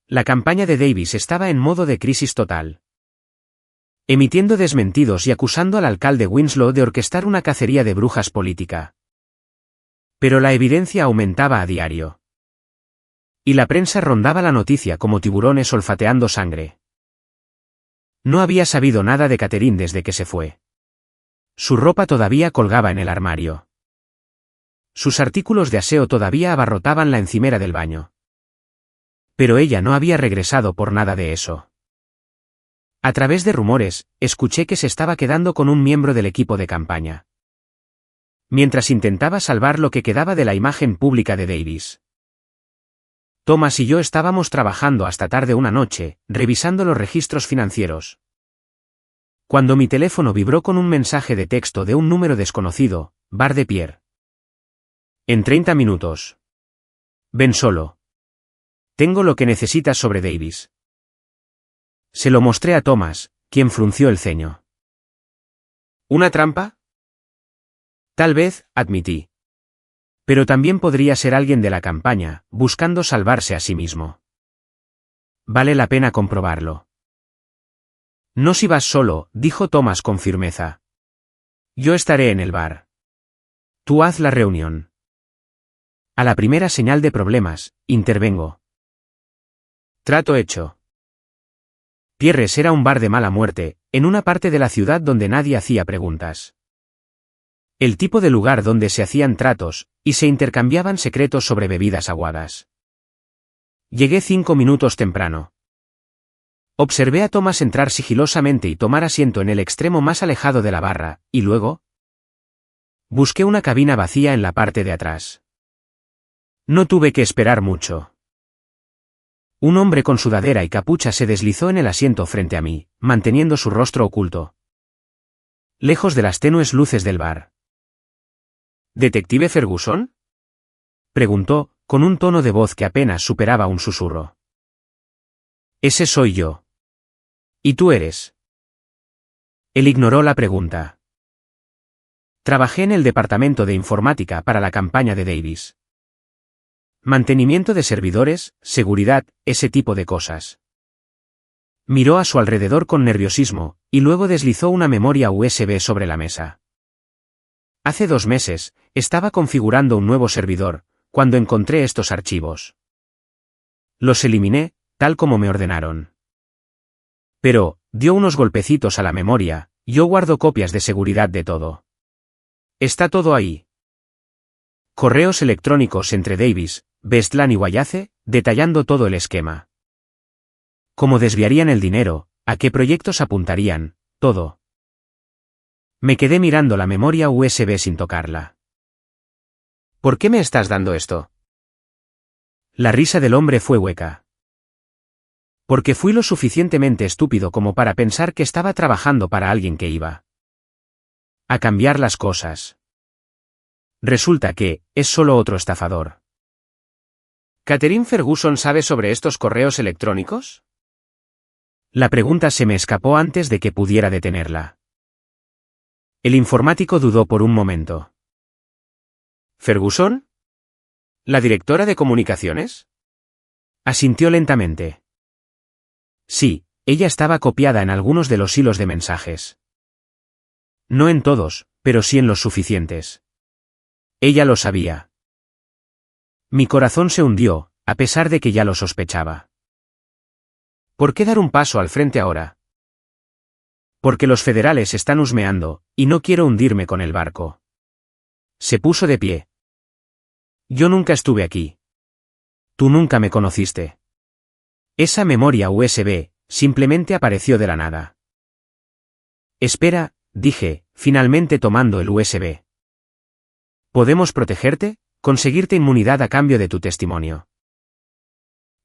La campaña de Davis estaba en modo de crisis total, emitiendo desmentidos y acusando al alcalde Winslow de orquestar una cacería de brujas política. Pero la evidencia aumentaba a diario. Y la prensa rondaba la noticia como tiburones olfateando sangre. No había sabido nada de Catherine desde que se fue. Su ropa todavía colgaba en el armario. Sus artículos de aseo todavía abarrotaban la encimera del baño. Pero ella no había regresado por nada de eso. A través de rumores, escuché que se estaba quedando con un miembro del equipo de campaña. Mientras intentaba salvar lo que quedaba de la imagen pública de Davis. Thomas y yo estábamos trabajando hasta tarde una noche, revisando los registros financieros. Cuando mi teléfono vibró con un mensaje de texto de un número desconocido, Bar de Pierre. En 30 minutos. Ven solo. Tengo lo que necesitas sobre Davis. Se lo mostré a Thomas, quien frunció el ceño. ¿Una trampa? Tal vez, admití. Pero también podría ser alguien de la campaña, buscando salvarse a sí mismo. Vale la pena comprobarlo. No si vas solo, dijo Thomas con firmeza. Yo estaré en el bar. Tú haz la reunión. A la primera señal de problemas, intervengo. Trato hecho. Pierres era un bar de mala muerte, en una parte de la ciudad donde nadie hacía preguntas. El tipo de lugar donde se hacían tratos, y se intercambiaban secretos sobre bebidas aguadas. Llegué 5 minutos temprano. Observé a Thomas entrar sigilosamente y tomar asiento en el extremo más alejado de la barra, y luego busqué una cabina vacía en la parte de atrás. No tuve que esperar mucho. Un hombre con sudadera y capucha se deslizó en el asiento frente a mí, manteniendo su rostro oculto, lejos de las tenues luces del bar. ¿Detective Ferguson? Preguntó, con un tono de voz que apenas superaba un susurro. Ese soy yo. ¿Y tú eres? Él ignoró la pregunta. Trabajé en el departamento de informática para la campaña de Davis. Mantenimiento de servidores, seguridad, ese tipo de cosas. Miró a su alrededor con nerviosismo, y luego deslizó una memoria USB sobre la mesa. Hace 2 meses, estaba configurando un nuevo servidor, cuando encontré estos archivos. Los eliminé, tal como me ordenaron. Pero, dio unos golpecitos a la memoria, yo guardo copias de seguridad de todo. Está todo ahí. Correos electrónicos entre Davis, Bestland y Wayace, detallando todo el esquema. Cómo desviarían el dinero, a qué proyectos apuntarían, todo. Me quedé mirando la memoria USB sin tocarla. ¿Por qué me estás dando esto? La risa del hombre fue hueca. Porque fui lo suficientemente estúpido como para pensar que estaba trabajando para alguien que iba a cambiar las cosas. Resulta que, es solo otro estafador. ¿Catherine Ferguson sabe sobre estos correos electrónicos? La pregunta se me escapó antes de que pudiera detenerla. El informático dudó por un momento. ¿Ferguson? ¿La directora de comunicaciones? Asintió lentamente. Sí, ella estaba copiada en algunos de los hilos de mensajes. No en todos, pero sí en los suficientes. Ella lo sabía. Mi corazón se hundió, a pesar de que ya lo sospechaba. ¿Por qué dar un paso al frente ahora? Porque los federales están husmeando, y no quiero hundirme con el barco. Se puso de pie. Yo nunca estuve aquí. Tú nunca me conociste. Esa memoria USB, simplemente apareció de la nada. Espera, dije, finalmente tomando el USB. ¿Podemos protegerte? Conseguirte inmunidad a cambio de tu testimonio.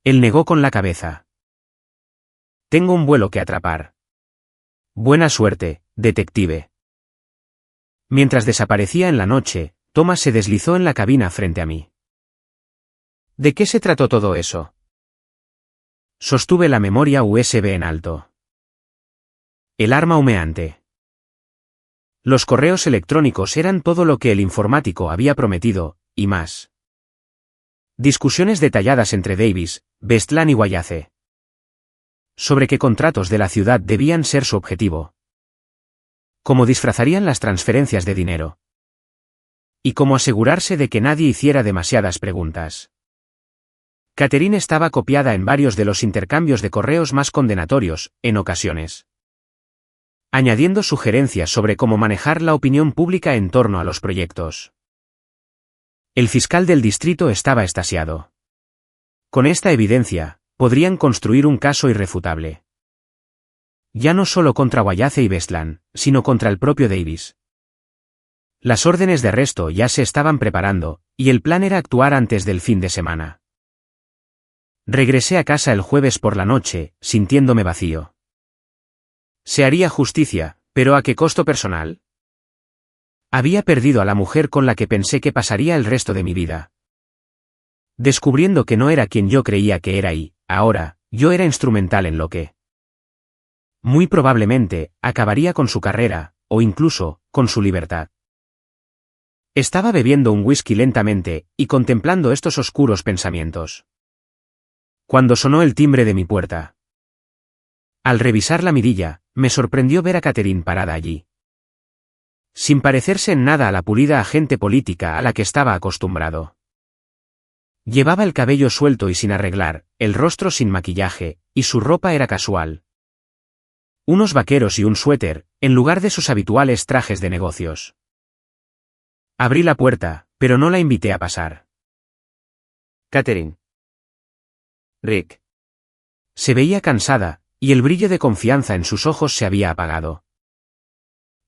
Él negó con la cabeza. Tengo un vuelo que atrapar. Buena suerte, detective. Mientras desaparecía en la noche, Thomas se deslizó en la cabina frente a mí. ¿De qué se trató todo eso? Sostuve la memoria USB en alto. El arma humeante. Los correos electrónicos eran todo lo que el informático había prometido, y más. Discusiones detalladas entre Davis, Bestland y Wayace. Sobre qué contratos de la ciudad debían ser su objetivo. Cómo disfrazarían las transferencias de dinero. Y cómo asegurarse de que nadie hiciera demasiadas preguntas. Catherine estaba copiada en varios de los intercambios de correos más condenatorios, en ocasiones. añadiendo sugerencias sobre cómo manejar la opinión pública en torno a los proyectos. El fiscal del distrito estaba extasiado. Con esta evidencia, podrían construir un caso irrefutable. Ya no solo contra Wallace y Bestland, sino contra el propio Davis. Las órdenes de arresto ya se estaban preparando, y el plan era actuar antes del fin de semana. Regresé a casa el jueves por la noche, sintiéndome vacío. Se haría justicia, pero ¿a qué costo personal? Había perdido a la mujer con la que pensé que pasaría el resto de mi vida. Descubriendo que no era quien yo creía que era y, ahora, yo era instrumental en lo que muy probablemente acabaría con su carrera, o incluso, con su libertad. Estaba bebiendo un whisky lentamente, y contemplando estos oscuros pensamientos, cuando sonó el timbre de mi puerta. Al revisar la mirilla, me sorprendió ver a Catherine parada allí. Sin parecerse en nada a la pulida agente política a la que estaba acostumbrado. Llevaba el cabello suelto y sin arreglar, el rostro sin maquillaje, y su ropa era casual. Unos vaqueros y un suéter, en lugar de sus habituales trajes de negocios. Abrí la puerta, pero no la invité a pasar. Catherine. Rick. Se veía cansada, y el brillo de confianza en sus ojos se había apagado.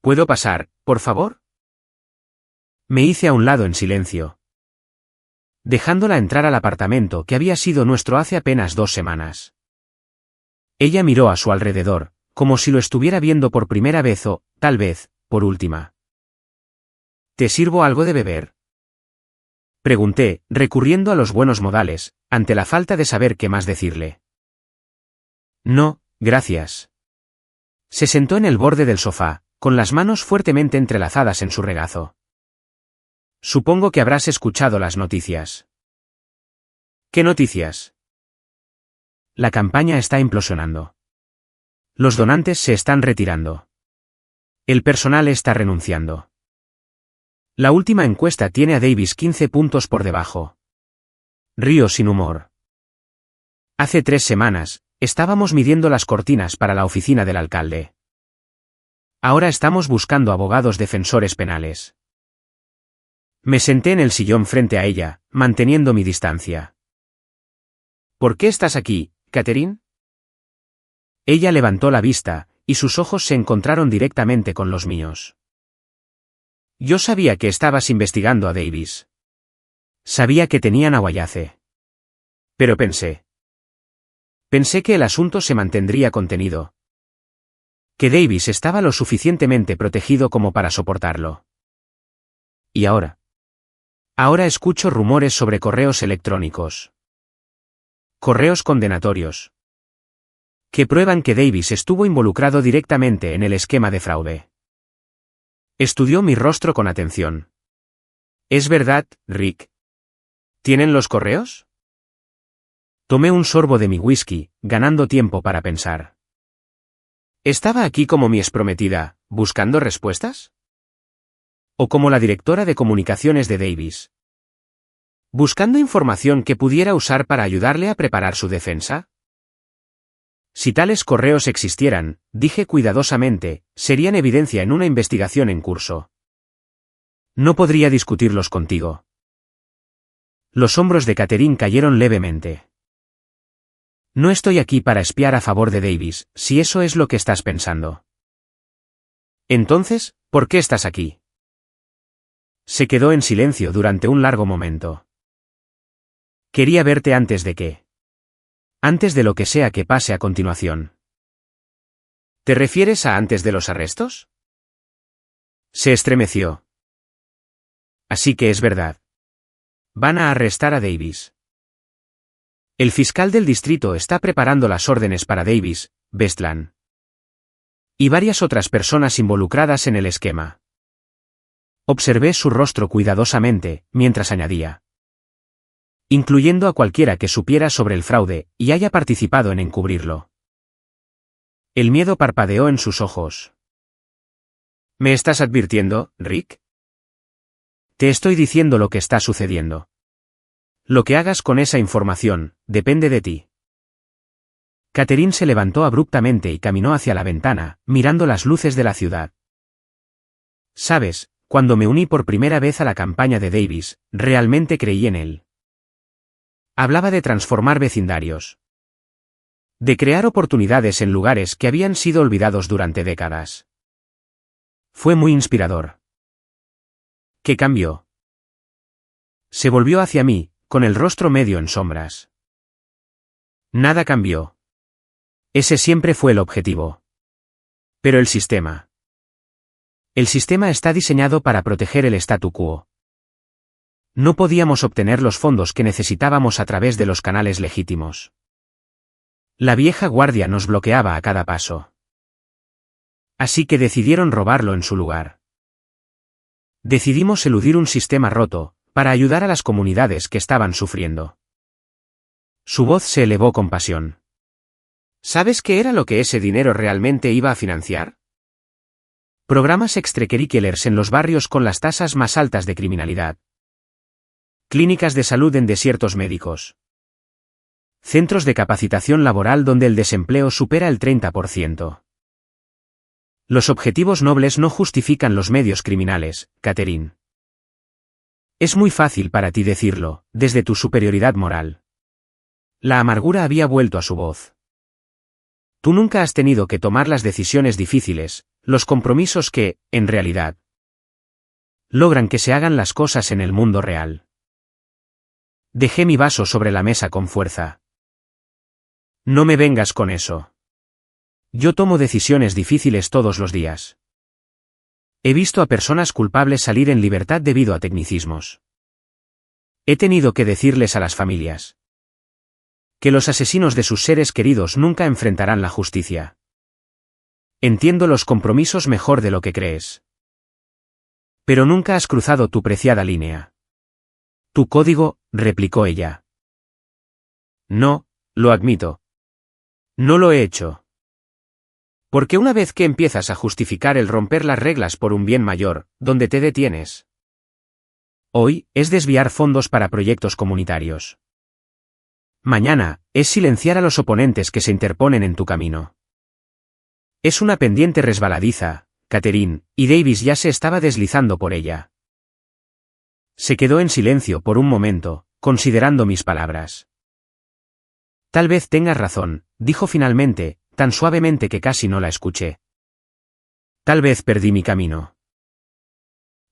¿Puedo pasar, por favor? Me hice a un lado en silencio, dejándola entrar al apartamento que había sido nuestro hace apenas 2 semanas. Ella miró a su alrededor, como si lo estuviera viendo por primera vez o, tal vez, por última. ¿Te sirvo algo de beber? Pregunté, recurriendo a los buenos modales, ante la falta de saber qué más decirle. No, gracias. Se sentó en el borde del sofá, con las manos fuertemente entrelazadas en su regazo. Supongo que habrás escuchado las noticias. ¿Qué noticias? La campaña está implosionando. Los donantes se están retirando. El personal está renunciando. La última encuesta tiene a Davis 15 puntos por debajo. Río sin humor. Hace 3 semanas, estábamos midiendo las cortinas para la oficina del alcalde. Ahora estamos buscando abogados defensores penales. Me senté en el sillón frente a ella, manteniendo mi distancia. ¿Por qué estás aquí, Catherine? Ella levantó la vista, y sus ojos se encontraron directamente con los míos. Yo sabía que estabas investigando a Davis. Sabía que tenían a Wallace. Pero pensé que el asunto se mantendría contenido. Que Davis estaba lo suficientemente protegido como para soportarlo. Y ahora. Ahora escucho rumores sobre correos electrónicos. Correos condenatorios. Que prueban que Davis estuvo involucrado directamente en el esquema de fraude. Estudió mi rostro con atención. ¿Es verdad, Rick? ¿Tienen los correos? Tomé un sorbo de mi whisky, ganando tiempo para pensar. ¿Estaba aquí como mi exprometida, buscando respuestas? ¿O como la directora de comunicaciones de Davis? ¿Buscando información que pudiera usar para ayudarle a preparar su defensa? Si tales correos existieran, dije cuidadosamente, serían evidencia en una investigación en curso. No podría discutirlos contigo. Los hombros de Catherine cayeron levemente. No estoy aquí para espiar a favor de Davis, si eso es lo que estás pensando. Entonces, ¿por qué estás aquí? Se quedó en silencio durante un largo momento. Quería verte antes de lo que sea que pase a continuación. ¿Te refieres a antes de los arrestos? Se estremeció. Así que es verdad. Van a arrestar a Davis. El fiscal del distrito está preparando las órdenes para Davis, Bestland. Y varias otras personas involucradas en el esquema. Observé su rostro cuidadosamente, mientras añadía. Incluyendo a cualquiera que supiera sobre el fraude, y haya participado en encubrirlo. El miedo parpadeó en sus ojos. ¿Me estás advirtiendo, Rick? Te estoy diciendo lo que está sucediendo. Lo que hagas con esa información, depende de ti. Catherine se levantó abruptamente y caminó hacia la ventana, mirando las luces de la ciudad. Sabes, cuando me uní por primera vez a la campaña de Davis, realmente creí en él. Hablaba de transformar vecindarios. De crear oportunidades en lugares que habían sido olvidados durante décadas. Fue muy inspirador. ¿Qué cambió? Se volvió hacia mí, con el rostro medio en sombras. Nada cambió. Ese siempre fue el objetivo. Pero el sistema. El sistema está diseñado para proteger el statu quo. No podíamos obtener los fondos que necesitábamos a través de los canales legítimos. La vieja guardia nos bloqueaba a cada paso. Así que decidieron robarlo en su lugar. Decidimos eludir un sistema roto, para ayudar a las comunidades que estaban sufriendo. Su voz se elevó con pasión. ¿Sabes qué era lo que ese dinero realmente iba a financiar? Programas extracurriculares en los barrios con las tasas más altas de criminalidad. Clínicas de salud en desiertos médicos. Centros de capacitación laboral donde el desempleo supera el 30%. Los objetivos nobles no justifican los medios criminales, Catherine. Es muy fácil para ti decirlo, desde tu superioridad moral. La amargura había vuelto a su voz. Tú nunca has tenido que tomar las decisiones difíciles, los compromisos que, en realidad, logran que se hagan las cosas en el mundo real. Dejé mi vaso sobre la mesa con fuerza. No me vengas con eso. Yo tomo decisiones difíciles todos los días. He visto a personas culpables salir en libertad debido a tecnicismos. He tenido que decirles a las familias que los asesinos de sus seres queridos nunca enfrentarán la justicia. Entiendo los compromisos mejor de lo que crees. Pero nunca has cruzado tu preciada línea. Tu código, replicó ella. No, lo admito. No lo he hecho. Porque una vez que empiezas a justificar el romper las reglas por un bien mayor, ¿dónde te detienes? Hoy, es desviar fondos para proyectos comunitarios. Mañana, es silenciar a los oponentes que se interponen en tu camino. Es una pendiente resbaladiza, Catherine, y Davis ya se estaba deslizando por ella. Se quedó en silencio por un momento, considerando mis palabras. Tal vez tengas razón, dijo finalmente, tan suavemente que casi no la escuché. Tal vez perdí mi camino.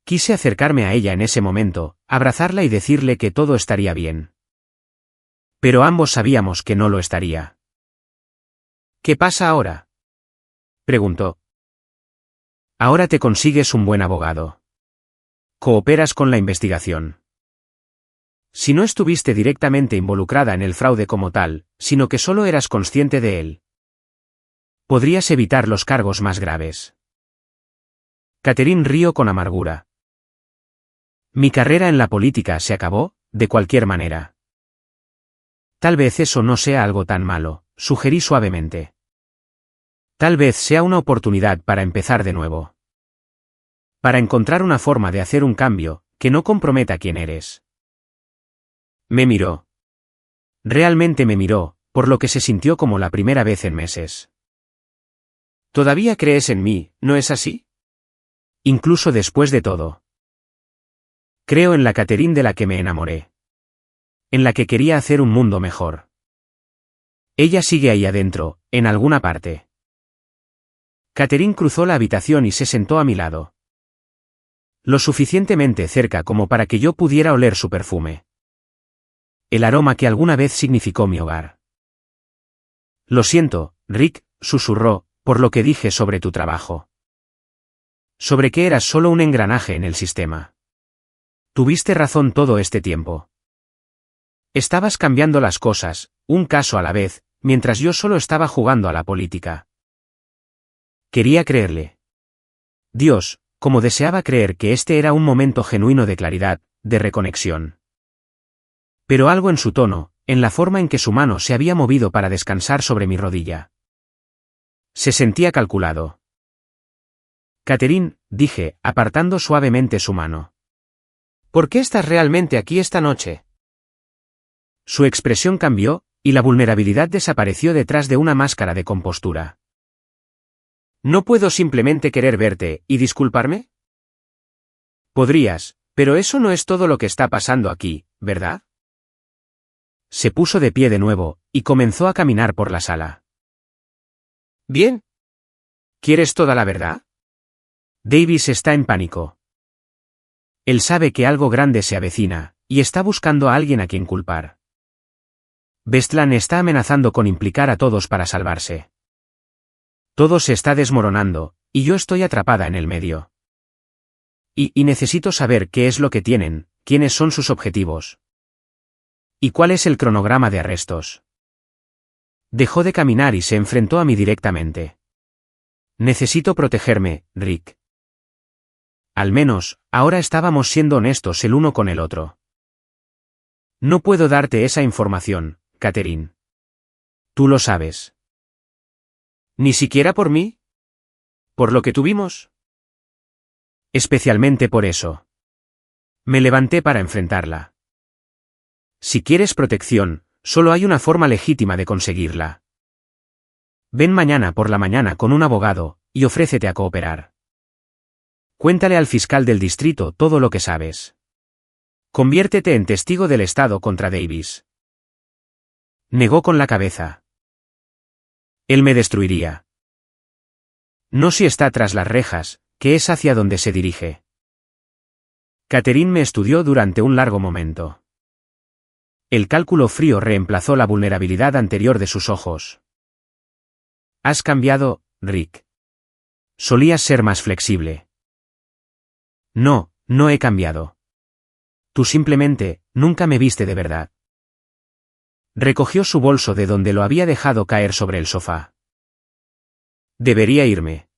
Quise acercarme a ella en ese momento, abrazarla y decirle que todo estaría bien. Pero ambos sabíamos que no lo estaría. ¿Qué pasa ahora?, preguntó. Ahora te consigues un buen abogado. Cooperas con la investigación. Si no estuviste directamente involucrada en el fraude como tal, sino que solo eras consciente de él, podrías evitar los cargos más graves. Catherine rió con amargura. Mi carrera en la política se acabó, de cualquier manera. Tal vez eso no sea algo tan malo, sugerí suavemente. Tal vez sea una oportunidad para empezar de nuevo. Para encontrar una forma de hacer un cambio, que no comprometa quién eres. Me miró. Realmente me miró, por lo que se sintió como la primera vez en meses. ¿Todavía crees en mí, no es así? Incluso después de todo. Creo en la Catherine de la que me enamoré. En la que quería hacer un mundo mejor. Ella sigue ahí adentro, en alguna parte. Catherine cruzó la habitación y se sentó a mi lado. Lo suficientemente cerca como para que yo pudiera oler su perfume. El aroma que alguna vez significó mi hogar. Lo siento, Rick, susurró, por lo que dije sobre tu trabajo. Sobre que eras solo un engranaje en el sistema. Tuviste razón todo este tiempo. Estabas cambiando las cosas, un caso a la vez, mientras yo solo estaba jugando a la política. Quería creerle. Dios, como deseaba creer que este era un momento genuino de claridad, de reconexión. Pero algo en su tono, en la forma en que su mano se había movido para descansar sobre mi rodilla. Se sentía calculado. Catherine, dije, apartando suavemente su mano. ¿Por qué estás realmente aquí esta noche? Su expresión cambió, y la vulnerabilidad desapareció detrás de una máscara de compostura. ¿No puedo simplemente querer verte y disculparme? Podrías, pero eso no es todo lo que está pasando aquí, ¿verdad? Se puso de pie de nuevo, y comenzó a caminar por la sala. Bien. ¿Quieres toda la verdad? Davis está en pánico. Él sabe que algo grande se avecina, y está buscando a alguien a quien culpar. Bestland está amenazando con implicar a todos para salvarse. Todo se está desmoronando, y yo estoy atrapada en el medio. Y necesito saber qué es lo que tienen, quiénes son sus objetivos. ¿Y cuál es el cronograma de arrestos? Dejó de caminar y se enfrentó a mí directamente. Necesito protegerme, Rick. Al menos, ahora estábamos siendo honestos el uno con el otro. No puedo darte esa información, Catherine. Tú lo sabes. ¿Ni siquiera por mí? ¿Por lo que tuvimos? Especialmente por eso. Me levanté para enfrentarla. Si quieres protección, solo hay una forma legítima de conseguirla. Ven mañana por la mañana con un abogado, y ofrécete a cooperar. Cuéntale al fiscal del distrito todo lo que sabes. Conviértete en testigo del Estado contra Davis. Negó con la cabeza. Él me destruiría. No si está tras las rejas, que es hacia donde se dirige. Catherine me estudió durante un largo momento. El cálculo frío reemplazó la vulnerabilidad anterior de sus ojos. Has cambiado, Rick. Solías ser más flexible. No, no he cambiado. Tú simplemente, nunca me viste de verdad. Recogió su bolso de donde lo había dejado caer sobre el sofá. Debería irme.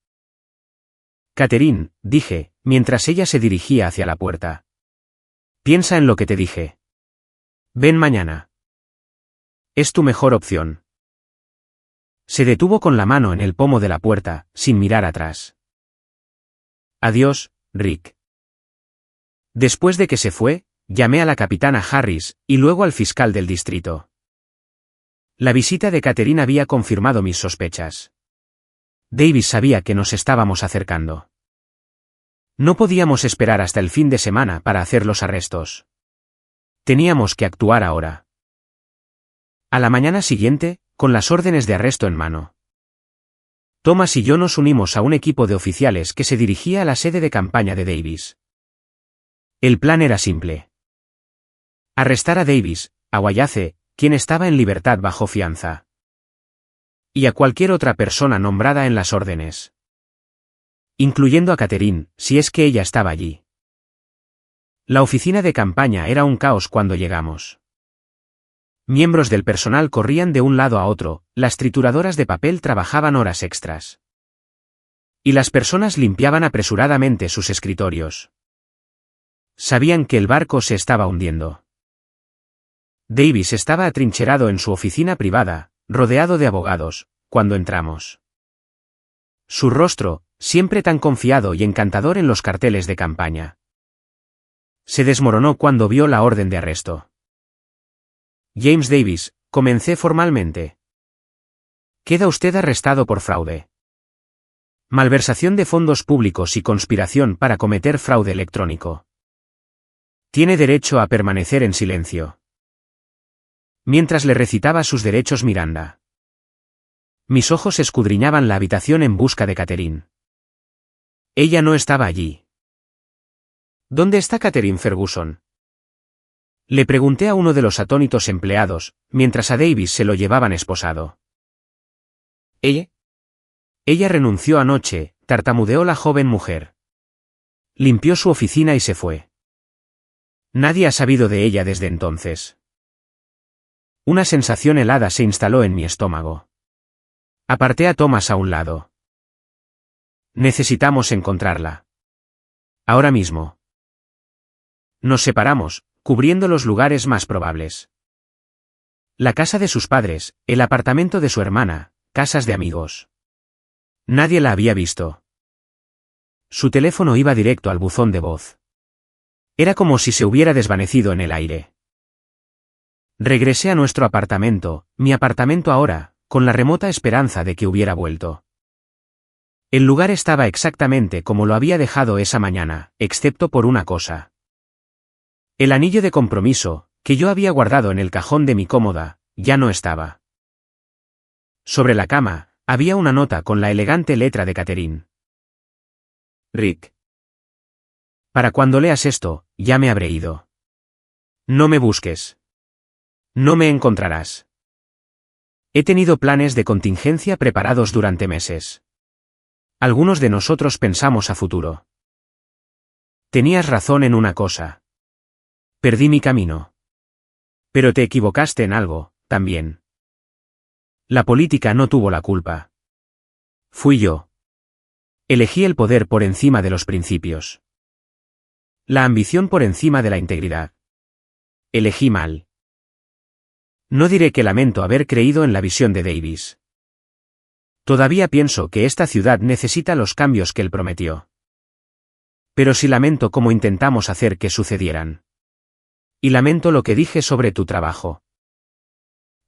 Catherine, dije, mientras ella se dirigía hacia la puerta. Piensa en lo que te dije. Ven mañana. Es tu mejor opción. Se detuvo con la mano en el pomo de la puerta, sin mirar atrás. Adiós, Rick. Después de que se fue, llamé a la capitana Harris, y luego al fiscal del distrito. La visita de Catherine había confirmado mis sospechas. Davis sabía que nos estábamos acercando. No podíamos esperar hasta el fin de semana para hacer los arrestos. Teníamos que actuar ahora. A la mañana siguiente, con las órdenes de arresto en mano. Thomas y yo nos unimos a un equipo de oficiales que se dirigía a la sede de campaña de Davis. El plan era simple. Arrestar a Davis, a Wallace, quien estaba en libertad bajo fianza. Y a cualquier otra persona nombrada en las órdenes. Incluyendo a Catherine, si es que ella estaba allí. La oficina de campaña era un caos cuando llegamos. Miembros del personal corrían de un lado a otro, las trituradoras de papel trabajaban horas extras. Y las personas limpiaban apresuradamente sus escritorios. Sabían que el barco se estaba hundiendo. Davis estaba atrincherado en su oficina privada, rodeado de abogados, cuando entramos. Su rostro, siempre tan confiado y encantador en los carteles de campaña, se desmoronó cuando vio la orden de arresto. James Davis, comencé formalmente. Queda usted arrestado por fraude. Malversación de fondos públicos y conspiración para cometer fraude electrónico. Tiene derecho a permanecer en silencio. Mientras le recitaba sus derechos Miranda. Mis ojos escudriñaban la habitación en busca de Catherine. Ella no estaba allí. ¿Dónde está Catherine Ferguson? Le pregunté a uno de los atónitos empleados, mientras a Davis se lo llevaban esposado. ¿Ella? Ella renunció anoche, tartamudeó la joven mujer. Limpió su oficina y se fue. Nadie ha sabido de ella desde entonces. Una sensación helada se instaló en mi estómago. Aparté a Thomas a un lado. Necesitamos encontrarla. Ahora mismo. Nos separamos, cubriendo los lugares más probables. La casa de sus padres, el apartamento de su hermana, casas de amigos. Nadie la había visto. Su teléfono iba directo al buzón de voz. Era como si se hubiera desvanecido en el aire. Regresé a nuestro apartamento, mi apartamento ahora, con la remota esperanza de que hubiera vuelto. El lugar estaba exactamente como lo había dejado esa mañana, excepto por una cosa. El anillo de compromiso, que yo había guardado en el cajón de mi cómoda, ya no estaba. Sobre la cama, había una nota con la elegante letra de Catherine. Rick. Para cuando leas esto, ya me habré ido. No me busques. No me encontrarás. He tenido planes de contingencia preparados durante meses. Algunos de nosotros pensamos a futuro. Tenías razón en una cosa. Perdí mi camino. Pero te equivocaste en algo, también. La política no tuvo la culpa. Fui yo. Elegí el poder por encima de los principios. La ambición por encima de la integridad. Elegí mal. No diré que lamento haber creído en la visión de Davis. Todavía pienso que esta ciudad necesita los cambios que él prometió. Pero sí lamento cómo intentamos hacer que sucedieran. Y lamento lo que dije sobre tu trabajo.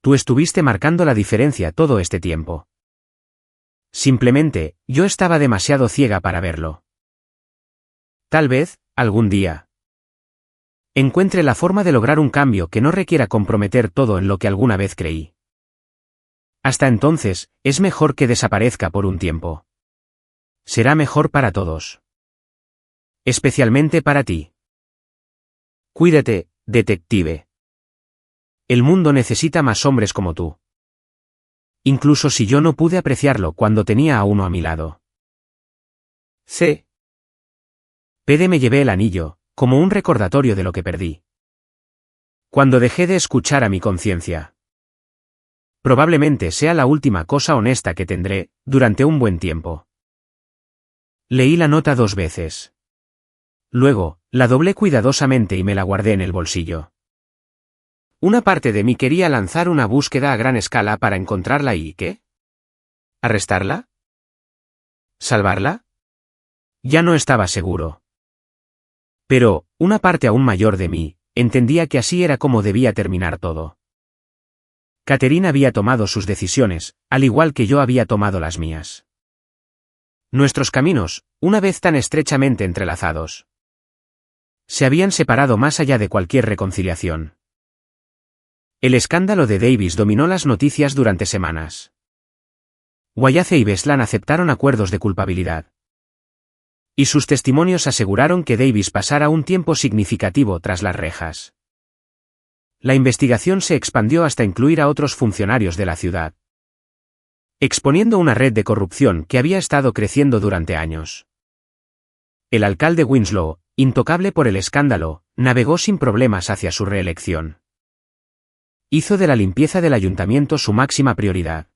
Tú estuviste marcando la diferencia todo este tiempo. Simplemente, yo estaba demasiado ciega para verlo. Tal vez, algún día, encuentre la forma de lograr un cambio que no requiera comprometer todo en lo que alguna vez creí. Hasta entonces, es mejor que desaparezca por un tiempo. Será mejor para todos. Especialmente para ti. Cuídate, detective. El mundo necesita más hombres como tú. Incluso si yo no pude apreciarlo cuando tenía a uno a mi lado. C. P. Me llevé el anillo, como un recordatorio de lo que perdí. Cuando dejé de escuchar a mi conciencia. Probablemente sea la última cosa honesta que tendré, durante un buen tiempo. Leí la nota 2 veces. Luego, la doblé cuidadosamente y me la guardé en el bolsillo. Una parte de mí quería lanzar una búsqueda a gran escala para encontrarla y ¿qué? ¿Arrestarla? ¿Salvarla? Ya no estaba seguro. Pero, una parte aún mayor de mí, entendía que así era como debía terminar todo. Catherine había tomado sus decisiones, al igual que yo había tomado las mías. Nuestros caminos, una vez tan estrechamente entrelazados, se habían separado más allá de cualquier reconciliación. El escándalo de Davis dominó las noticias durante semanas. Wayace y Beslan aceptaron acuerdos de culpabilidad. Y sus testimonios aseguraron que Davis pasara un tiempo significativo tras las rejas. La investigación se expandió hasta incluir a otros funcionarios de la ciudad, exponiendo una red de corrupción que había estado creciendo durante años. El alcalde Winslow, intocable por el escándalo, navegó sin problemas hacia su reelección. Hizo de la limpieza del ayuntamiento su máxima prioridad,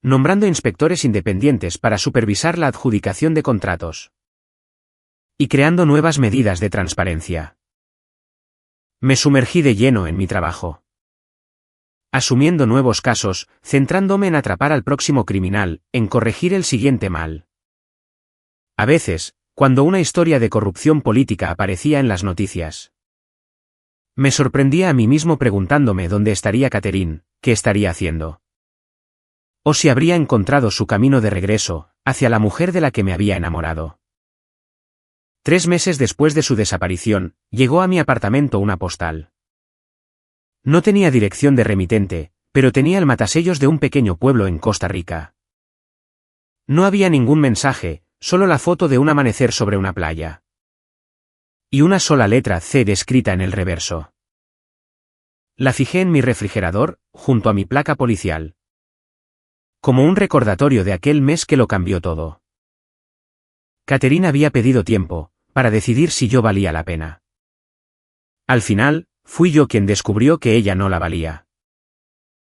nombrando inspectores independientes para supervisar la adjudicación de contratos y creando nuevas medidas de transparencia. Me sumergí de lleno en mi trabajo, asumiendo nuevos casos, centrándome en atrapar al próximo criminal, en corregir el siguiente mal. A veces, cuando una historia de corrupción política aparecía en las noticias, me sorprendía a mí mismo preguntándome dónde estaría Catherine, qué estaría haciendo. O si habría encontrado su camino de regreso, hacia la mujer de la que me había enamorado. 3 meses después de su desaparición, llegó a mi apartamento una postal. No tenía dirección de remitente, pero tenía el matasellos de un pequeño pueblo en Costa Rica. No había ningún mensaje, solo la foto de un amanecer sobre una playa. Y una sola letra C escrita en el reverso. La fijé en mi refrigerador, junto a mi placa policial. Como un recordatorio de aquel mes que lo cambió todo. Catherine había pedido tiempo, para decidir si yo valía la pena. Al final, fui yo quien descubrió que ella no la valía.